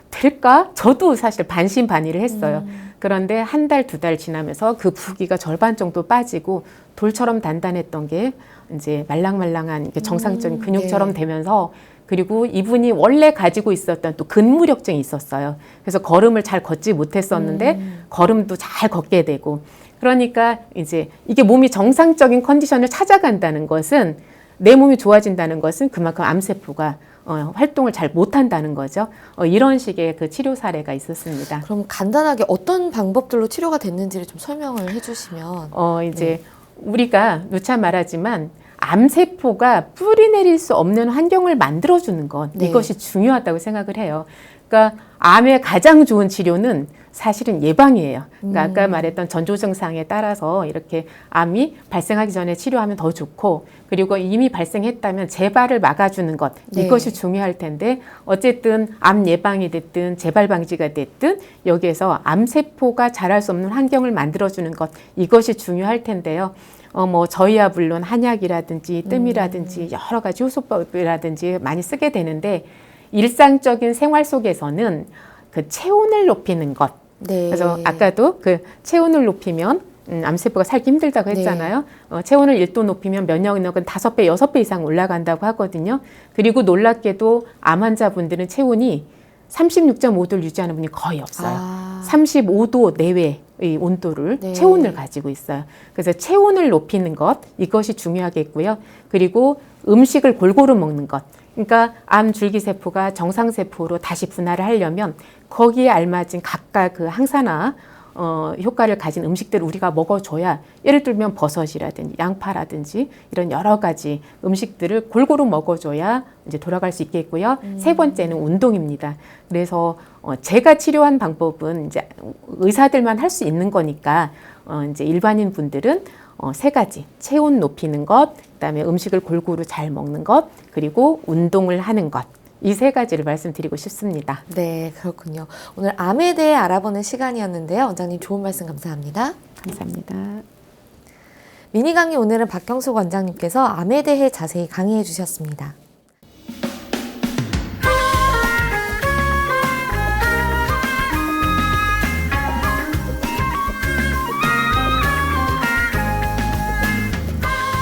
될까? 저도 사실 반신반의를 했어요. 그런데 한 달, 두 달 지나면서 그 부기가 절반 정도 빠지고 돌처럼 단단했던 게 이제 말랑말랑한 정상적인 근육처럼 네. 되면서 그리고 이분이 원래 가지고 있었던 또 근무력증이 있었어요. 그래서 걸음을 잘 걷지 못했었는데 걸음도 잘 걷게 되고 그러니까 이제 이게 몸이 정상적인 컨디션을 찾아간다는 것은 내 몸이 좋아진다는 것은 그만큼 암세포가 활동을 잘 못한다는 거죠. 이런 식의 그 치료 사례가 있었습니다. 그럼 간단하게 어떤 방법들로 치료가 됐는지를 좀 설명을 해주시면. 이제 우리가 누차 말하지만 암세포가 뿌리 내릴 수 없는 환경을 만들어주는 것, 네. 이것이 중요하다고 생각을 해요. 그러니까 암의 가장 좋은 치료는 사실은 예방이에요. 그러니까 아까 말했던 전조 증상에 따라서 이렇게 암이 발생하기 전에 치료하면 더 좋고 그리고 이미 발생했다면 재발을 막아주는 것, 네. 이것이 중요할 텐데 어쨌든 암 예방이 됐든 재발 방지가 됐든 여기에서 암세포가 자랄 수 없는 환경을 만들어주는 것, 이것이 중요할 텐데요. 뭐 저희야 물론 한약이라든지 뜸이라든지 여러 가지 효소법이라든지 많이 쓰게 되는데 일상적인 생활 속에서는 그 체온을 높이는 것. 네. 그래서 아까도 그 체온을 높이면 암세포가 살기 힘들다고 했잖아요. 체온을 1도 높이면 면역력은 5배, 6배 이상 올라간다고 하거든요. 그리고 놀랍게도 암 환자분들은 체온이 36.5도를 유지하는 분이 거의 없어요. 35도 내외의 온도를 네. 체온을 가지고 있어요. 그래서 체온을 높이는 것, 이것이 중요하겠고요. 그리고 음식을 골고루 먹는 것. 그러니까 암 줄기세포가 정상세포로 다시 분할을 하려면 거기에 알맞은 각각 그 항산화 효과를 가진 음식들을 우리가 먹어줘야, 예를 들면 버섯이라든지 양파라든지 이런 여러 가지 음식들을 골고루 먹어줘야 이제 돌아갈 수 있겠고요. 세 번째는 운동입니다. 그래서 제가 치료한 방법은 이제 의사들만 할 수 있는 거니까 이제 일반인 분들은 세 가지: 체온 높이는 것, 그다음에 음식을 골고루 잘 먹는 것, 그리고 운동을 하는 것. 이 세 가지를 말씀드리고 싶습니다. 네, 그렇군요. 오늘 암에 대해 알아보는 시간이었는데요. 원장님 좋은 말씀 감사합니다. 감사합니다. 미니 강의 오늘은 박경숙 원장님께서 암에 대해 자세히 강의해 주셨습니다.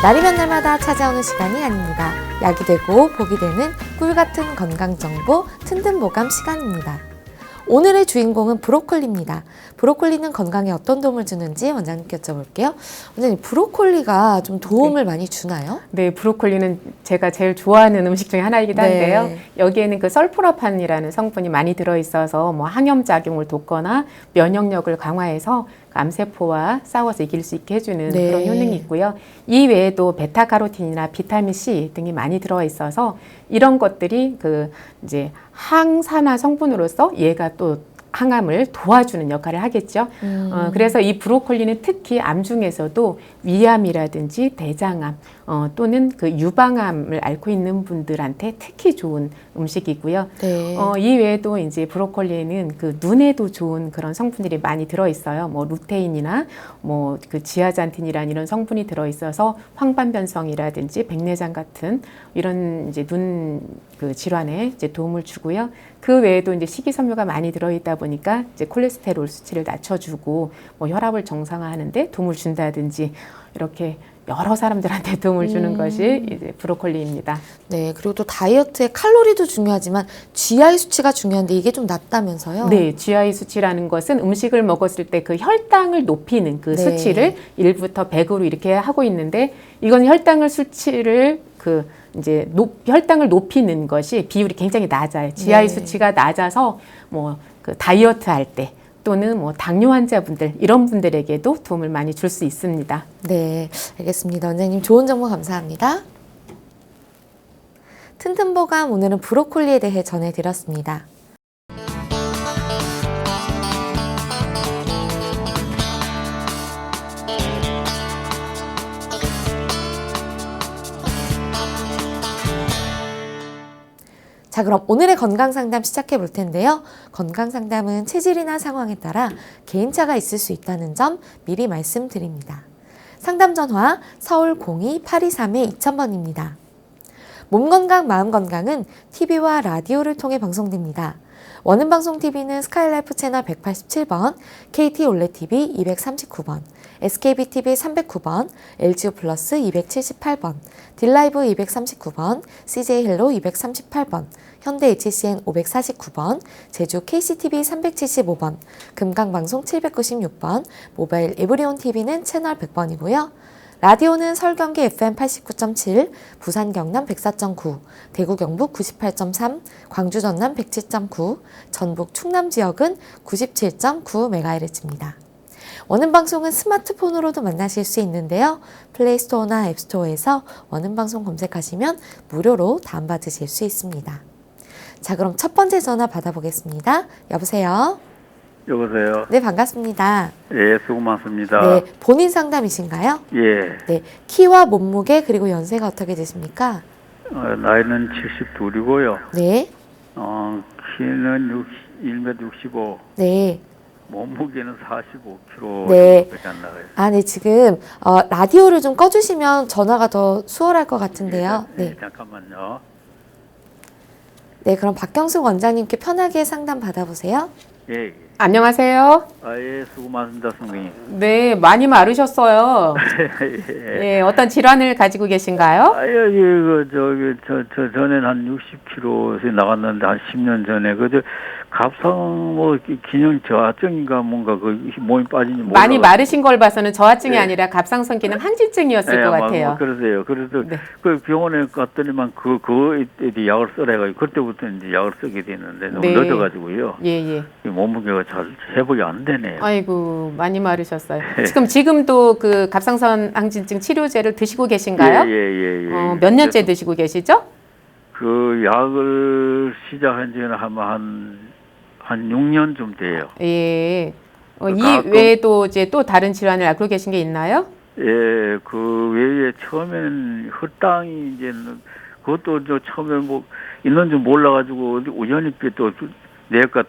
날이면 날마다 찾아오는 시간이 아닙니다. 약이 되고 복이 되는 꿀 같은 건강 정보 튼튼 보감 시간입니다. 오늘의 주인공은 브로콜리입니다. 브로콜리는 건강에 어떤 도움을 주는지 원장님께 여쭤볼게요. 원장님, 브로콜리가 좀 도움을 많이 주나요? 네, 브로콜리는 제가 제일 좋아하는 음식 중에 하나이기도 한데요. 네. 여기에는 그 설포라판이라는 성분이 많이 들어있어서 뭐 항염작용을 돕거나 면역력을 강화해서 암세포와 싸워서 이길 수 있게 해주는 네. 그런 효능이 있고요. 이 외에도 베타카로틴이나 비타민 C 등이 많이 들어 있어서 이런 것들이 그 이제 항산화 성분으로서 얘가 또 항암을 도와주는 역할을 하겠죠. 그래서 이 브로콜리는 특히 암 중에서도 위암이라든지 대장암 또는 그 유방암을 앓고 있는 분들한테 특히 좋은 음식이고요. 네. 이 외에도 이제 브로콜리에는 그 눈에도 좋은 그런 성분들이 많이 들어 있어요. 뭐 루테인이나 뭐 그 지아잔틴이라는 이런 성분이 들어 있어서 황반변성이라든지 백내장 같은 이런 이제 눈 그 질환에 이제 도움을 주고요. 그 외에도 이제 식이섬유가 많이 들어 있다 보니까 이제 콜레스테롤 수치를 낮춰주고 뭐 혈압을 정상화하는데 도움을 준다든지 이렇게 여러 사람들한테 도움을 주는 것이 이제 브로콜리입니다. 네, 그리고 또 다이어트에 칼로리도 중요하지만 GI 수치가 중요한데 이게 좀 낮다면서요? 네, GI 수치라는 것은 음식을 먹었을 때 그 혈당을 높이는 그 네. 수치를 1부터 100으로 이렇게 하고 있는데 이건 혈당을 수치를 그 이제 혈당을 높이는 것이 비율이 굉장히 낮아요. GI 네. 수치가 낮아서 뭐 그 다이어트 할 때 또는 뭐 당뇨 환자분들 이런 분들에게도 도움을 많이 줄 수 있습니다. 네, 알겠습니다. 원장님 좋은 정보 감사합니다. 튼튼보감 오늘은 브로콜리에 대해 전해드렸습니다. 자, 그럼 오늘의 건강상담 시작해 볼 텐데요. 건강상담은 체질이나 상황에 따라 개인차가 있을 수 있다는 점 미리 말씀드립니다. 상담 전화 서울 02-823-2000번입니다. 몸 건강, 마음 건강은 TV와 라디오를 통해 방송됩니다. 원음방송 TV는 스카이라이프 채널 187번, KT 올레TV 239번, SKBTV 309번, LGU 플러스 278번, 딜라이브 239번, CJ 헬로 238번, 현대 HCN 549번, 제주 KCTV 375번, 금강방송 796번, 모바일 에브리온 TV는 채널 100번이고요. 라디오는 서울 경기 FM 89.7, 부산 경남 104.9, 대구 경북 98.3, 광주 전남 107.9, 전북 충남 지역은 97.9MHz입니다. 원음방송은 스마트폰으로도 만나실 수 있는데요. 플레이스토어나 앱스토어에서 원음방송 검색하시면 무료로 다운받으실 수 있습니다. 자, 그럼 첫 번째 전화 받아보겠습니다. 여보세요? 여보세요. 네, 반갑습니다. 예, 수고 많습니다. 네, 본인 상담이신가요? 예, 네, 키와 몸무게 그리고 연세가 어떻게 되십니까? 나이는 72이고요. 네, 키는 1m 65, 네. 몸무게는 45kg 네. 밖에 안 나가요. 아, 네, 지금 라디오를 좀 꺼주시면 전화가 더 수월할 것 같은데요. 예, 네, 잠깐만요. 네, 그럼 박경숙 원장님께 편하게 상담 받아보세요. 예, 예. 안녕하세요. 예, 수고 많습니다, 선생님. 네, 많이 마르셨어요. 네, 어떤 질환을 가지고 계신가요? 여기, 전에는 한 60kg에서 나갔는데, 한 10년 전에, 갑상, 기능 저하증인가 뭔가, 몸이 빠진지 몰라. 많이 마르신 걸 봐서는 저하증이 네. 아니라 갑상선 기능 항진증이었을 것 같아요. 그러세요. 그래서 네. 그 병원에 갔더니만 그거에 약을 쓰래가지고 그때부터 이제 약을 쓰게 됐는데 너무 네. 늦어가지고요. 예, 예. 이 몸무게가 잘 회복이 안 되네요. 아이고, 많이 마르셨어요. 지금도 그 갑상선 항진증 치료제를 드시고 계신가요? 예. 몇 년째 드시고 계시죠? 그 약을 시작한 지는 한 6년 좀 돼요. 예. 이 가끔- 외에도 이제 또 다른 질환을 앓고 계신 게 있나요? 예, 그 외에 처음에는 혈당이 이제는 그것도 처음에 있는 줄 몰라가지고 우연히 또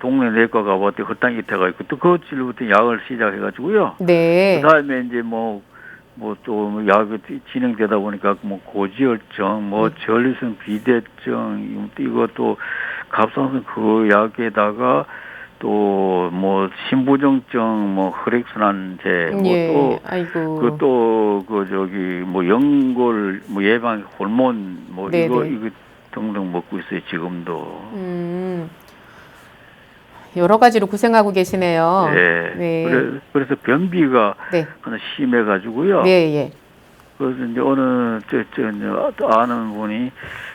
동네 내과 가봤더니 혈당이 있다가지고 또 그 치료부터 약을 시작해가지고요. 네. 그다음에 이제 또 약이 진행되다 보니까 고지혈증, 전립선 비대증 이것도 갑상선 그 약에다가 또 신부정증, 혈액순환제, 예. 아이고. 연골 예방 호르몬 네네. 이거 등등 먹고 있어요 지금도. 여러 가지로 고생하고 계시네요. 예. 네. 그래서 변비가 네. 하나 심해가지고요. 네, 예. 그래서 이제 어느 아는 분이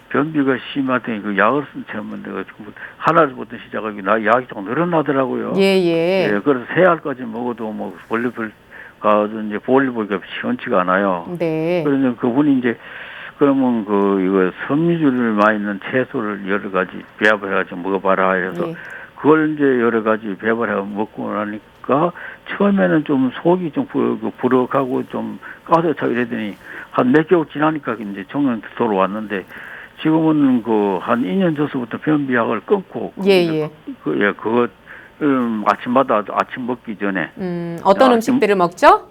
변비가 심하더니 그 약을 쓰면 하나부터 시작하기 약이 좀 늘어나더라고요. 예, 예. 예, 그래서 세 알까지 먹어도 볼리볼 가도 이제 볼리볼이 시원치가 않아요. 네. 그래서 그분이 이제 그러면 이거 섬유질을 많이 있는 채소를 여러 가지 배합을 해가지고 먹어봐라 해서 예. 그걸 이제 여러 가지 배합을 해 먹고 나니까 처음에는 좀 속이 좀 부럭하고 좀 가스차고 이러더니 한 몇 개월 지나니까 이제 정년 돌아왔는데 지금은 한 2년 전서부터 변비약을 끊고 예. 그거 아침마다 아침 먹기 전에 어떤 음식들을 먹죠?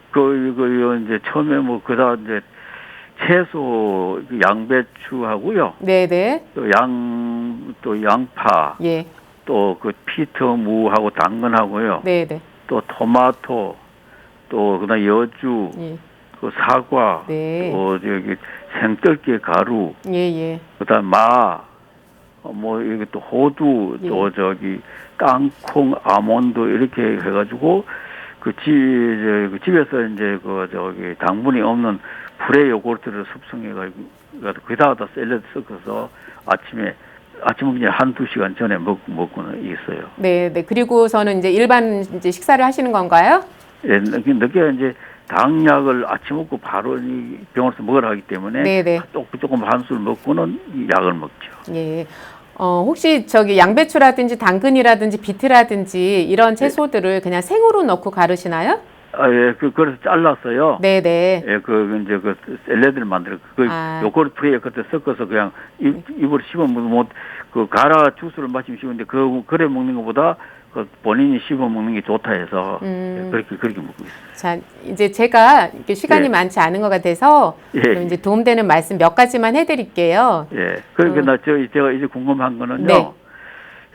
이제 처음에 그다 이제 채소 양배추하고요. 네네. 또 양파. 예. 또 피트 무하고 당근하고요. 네네. 또 토마토. 또 그다음 여주. 예. 사과. 네. 또 생떨기 가루. 예. 그다음 이게 또 호두. 예. 또 땅콩, 아몬드 이렇게 해가지고 집에서 이제 당분이 없는 프레 요구르트를 습성해가지고 거기다가 샐러드 섞어서 아침에 그냥 1-2시간 전에 먹고는 있어요. 네. 그리고서는 이제 일반 이제 식사를 하시는 건가요? 예, 늦게 이제 당약을 아침 먹고 바로 병원에서 먹으라 하기 때문에 네네. 조금 한술 먹고는 약을 먹죠. 예. 혹시 양배추라든지 당근이라든지 비트라든지 이런 채소들을 그냥 생으로 넣고 가르시나요? 예, 그래서 잘랐어요. 네네. 예, 이제 샐러드를 만들어 요거트 프레에 그때 섞어서 그냥 입으로 씹으면 갈아 주스를 마시면 쉬운데 그래 먹는 것보다 그 본인이 씹어 먹는 게 좋다 해서 그렇게 먹고 있어요. 자, 이제 제가 이렇게 시간이 예. 많지 않은 것 같아서 예. 그럼 이제 도움되는 말씀 몇 가지만 해드릴게요. 예. 그러니까 제가 이제 궁금한 거는요. 네.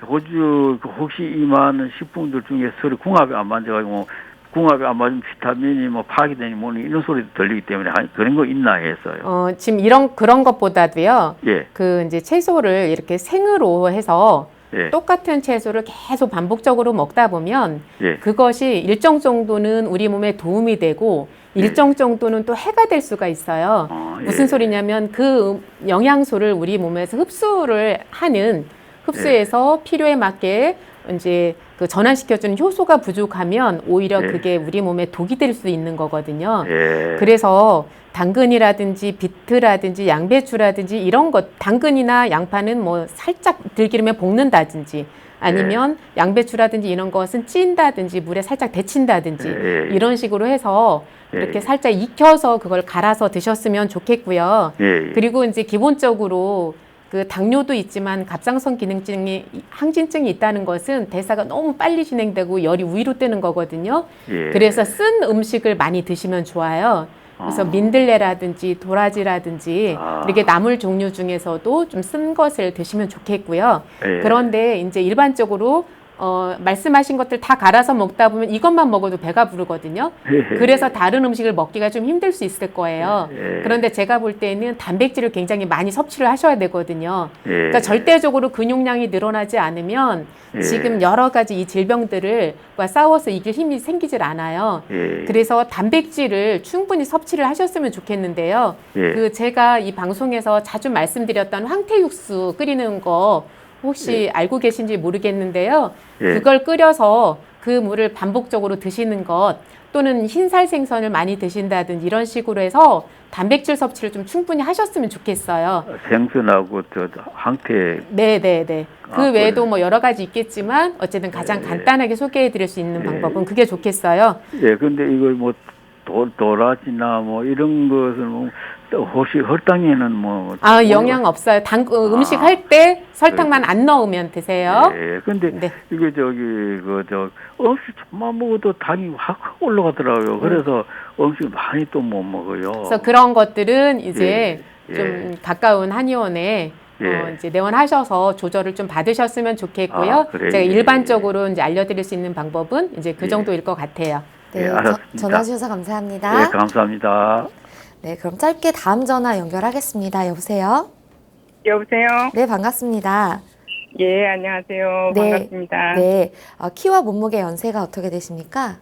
호주 혹시 이 많은 식품들 중에 서로 궁합이 안 맞아가지고 궁합이 안 맞으면 비타민이 뭐 파괴되니 뭐니 이런 소리도 들리기 때문에 그런 거 있나 했어요. 지금 그런 것보다도요. 예. 그 이제 채소를 이렇게 생으로 해서 예. 똑같은 채소를 계속 반복적으로 먹다 보면 예. 그것이 일정 정도는 우리 몸에 도움이 되고 일정 정도는 또 해가 될 수가 있어요. 예. 무슨 소리냐면 그 영양소를 우리 몸에서 흡수를 하는 흡수해서 필요에 맞게 이제 그 전환시켜주는 효소가 부족하면 오히려 예. 그게 우리 몸에 독이 될 수 있는 거거든요. 예. 그래서 당근이라든지 비트라든지 양배추라든지 이런 것, 당근이나 양파는 뭐 살짝 들기름에 볶는다든지 아니면 양배추라든지 이런 것은 찐다든지 물에 살짝 데친다든지 예. 이런 식으로 해서 이렇게 예. 살짝 익혀서 그걸 갈아서 드셨으면 좋겠고요. 예. 그리고 이제 기본적으로 그 당뇨도 있지만 갑상선 기능증이 항진증이 있다는 것은 대사가 너무 빨리 진행되고 열이 위로 뜨는 거거든요. 예. 그래서 쓴 음식을 많이 드시면 좋아요. 그래서 민들레라든지 도라지라든지 이렇게 나물 종류 중에서도 좀 쓴 것을 드시면 좋겠고요. 예. 그런데 이제 일반적으로 말씀하신 것들 다 갈아서 먹다 보면 이것만 먹어도 배가 부르거든요. 그래서 다른 음식을 먹기가 좀 힘들 수 있을 거예요. 그런데 제가 볼 때는 단백질을 굉장히 많이 섭취를 하셔야 되거든요. 그러니까 절대적으로 근육량이 늘어나지 않으면 지금 여러 가지 이 질병들과 싸워서 이길 힘이 생기질 않아요. 그래서 단백질을 충분히 섭취를 하셨으면 좋겠는데요. 그 제가 이 방송에서 자주 말씀드렸던 황태육수 끓이는 거 혹시 알고 계신지 모르겠는데요. 그걸 끓여서 그 물을 반복적으로 드시는 것 또는 흰살 생선을 많이 드신다든지 이런 식으로 해서 단백질 섭취를 좀 충분히 하셨으면 좋겠어요. 생선하고 항태. 네네네. 그 아, 외에도 뭐 여러 가지 있겠지만 어쨌든 가장 간단하게 소개해 드릴 수 있는 방법은 그게 좋겠어요. 예, 근데 이걸 뭐 도라지나 뭐 이런 것을 뭐 혹시 혈당에는 뭐 영양 없어요. 음식 할 때 설탕만 안 넣으면 드세요. 예, 근데 네. 이게 음식 좀만 먹어도 당이 확 올라가더라고요. 그래서 음식 많이 또 못 먹어요. 그래서 그런 것들은 이제 예. 좀 가까운 한의원에 이제 내원하셔서 조절을 좀 받으셨으면 좋겠고요. 그래요? 제가 일반적으로 이제 알려드릴 수 있는 방법은 이제 그 정도일 것 같아요. 네, 알았습니다. 전화 주셔서 감사합니다. 네, 감사합니다. 네, 그럼 짧게 다음 전화 연결하겠습니다. 여보세요? 여보세요? 네, 반갑습니다. 예, 안녕하세요. 네. 반갑습니다. 네, 키와 몸무게 연세가 어떻게 되십니까?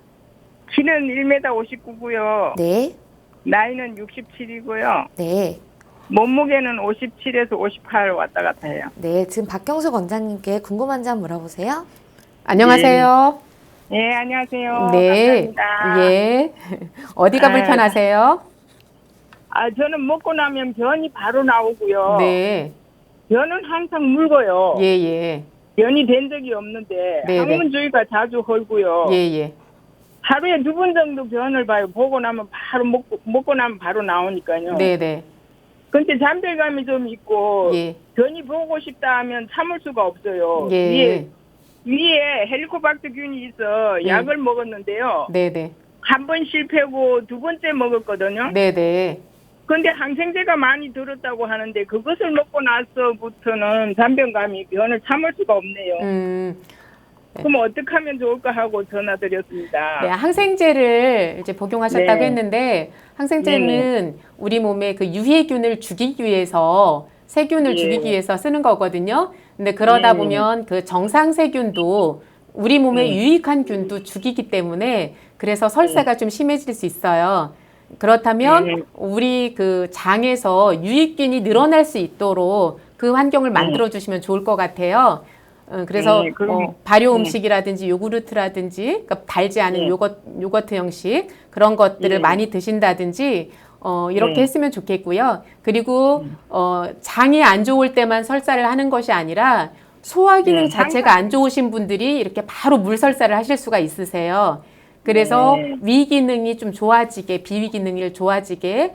키는 1m 59고요. 네, 나이는 67이고요. 네, 몸무게는 57에서 58 왔다 갔다 해요. 네. 지금 박경수 원장님께 궁금한 점 물어보세요. 안녕하세요. 예, 안녕하세요. 네. 감사합니다. 예. 어디가 네. 불편하세요? 저는 먹고 나면 변이 바로 나오고요. 네. 변은 항상 물고요. 예, 예. 변이 된 적이 없는데 네, 항문 주위가 자주 헐고요. 예, 예. 하루에 2번 정도 변을 봐요. 보고 나면 바로 먹고 나면 바로 나오니까요. 네, 네. 근데 잠들감이 좀 있고 예. 변이 보고 싶다 하면 참을 수가 없어요. 예. 위에 헬리코박터균이 있어 예. 약을 먹었는데요. 네, 네. 한 번 실패고 두 번째 먹었거든요. 네, 네. 근데 항생제가 많이 들었다고 하는데 그것을 먹고 나서부터는 잔변감이 변을 참을 수가 없네요. 그럼 어떻게 하면 좋을까 하고 전화드렸습니다. 네, 항생제를 이제 복용하셨다고 네. 했는데 항생제는 우리 몸에 그 유해균을 죽이기 위해서 세균을 예. 죽이기 위해서 쓰는 거거든요. 근데 그러다 예. 보면 그 정상 세균도 우리 몸에 유익한 균도 죽이기 때문에 그래서 설사가 좀 심해질 수 있어요. 그렇다면 우리 그 장에서 유익균이 늘어날 수 있도록 그 환경을 만들어 주시면 좋을 것 같아요. 그래서 발효 음식이라든지 요구르트라든지 그러니까 달지 않은 요거트 형식 그런 것들을 많이 드신다든지 이렇게 했으면 좋겠고요. 그리고 장이 안 좋을 때만 설사를 하는 것이 아니라 소화 기능 자체가 안 좋으신 분들이 이렇게 바로 물설사를 하실 수가 있으세요. 그래서 위 기능이 좀 좋아지게 비위 기능이 좋아지게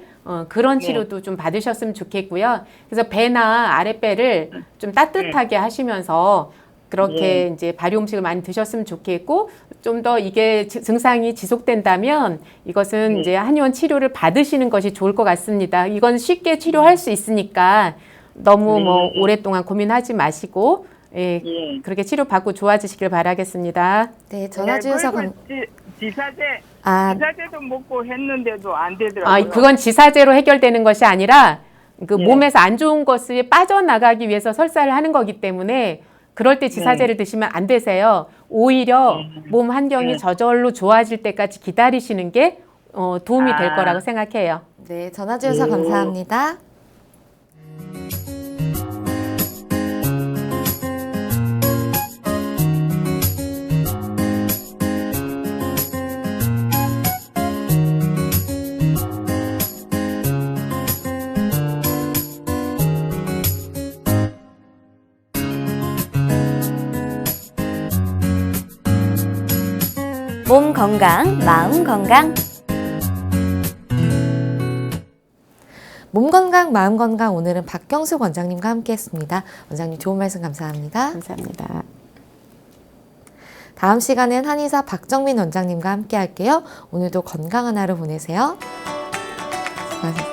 그런 치료도 좀 받으셨으면 좋겠고요. 그래서 배나 아랫배를 좀 따뜻하게 하시면서 그렇게 이제 발효 음식을 많이 드셨으면 좋겠고 좀 더 이게 증상이 지속된다면 이것은 이제 한의원 치료를 받으시는 것이 좋을 것 같습니다. 이건 쉽게 치료할 수 있으니까 너무 뭐 오랫동안 고민하지 마시고 예, 그렇게 치료받고 좋아지시길 바라겠습니다. 네, 전화 주셔서 지사제도 먹고 했는데도 안 되더라고요. 그건 지사제로 해결되는 것이 아니라 그 몸에서 안 좋은 것이 빠져나가기 위해서 설사를 하는 거기 때문에 그럴 때 지사제를 드시면 안 되세요. 오히려 몸 환경이 저절로 좋아질 때까지 기다리시는 게 도움이 될 거라고 생각해요. 네, 전화 주셔서 감사합니다. 몸 건강, 마음 건강. 몸 건강, 마음 건강 오늘은 박경숙 원장님과 함께했습니다. 원장님 좋은 말씀 감사합니다. 감사합니다. 다음 시간엔 한의사 박정민 원장님과 함께할게요. 오늘도 건강한 하루 보내세요. 수고하셨습니다.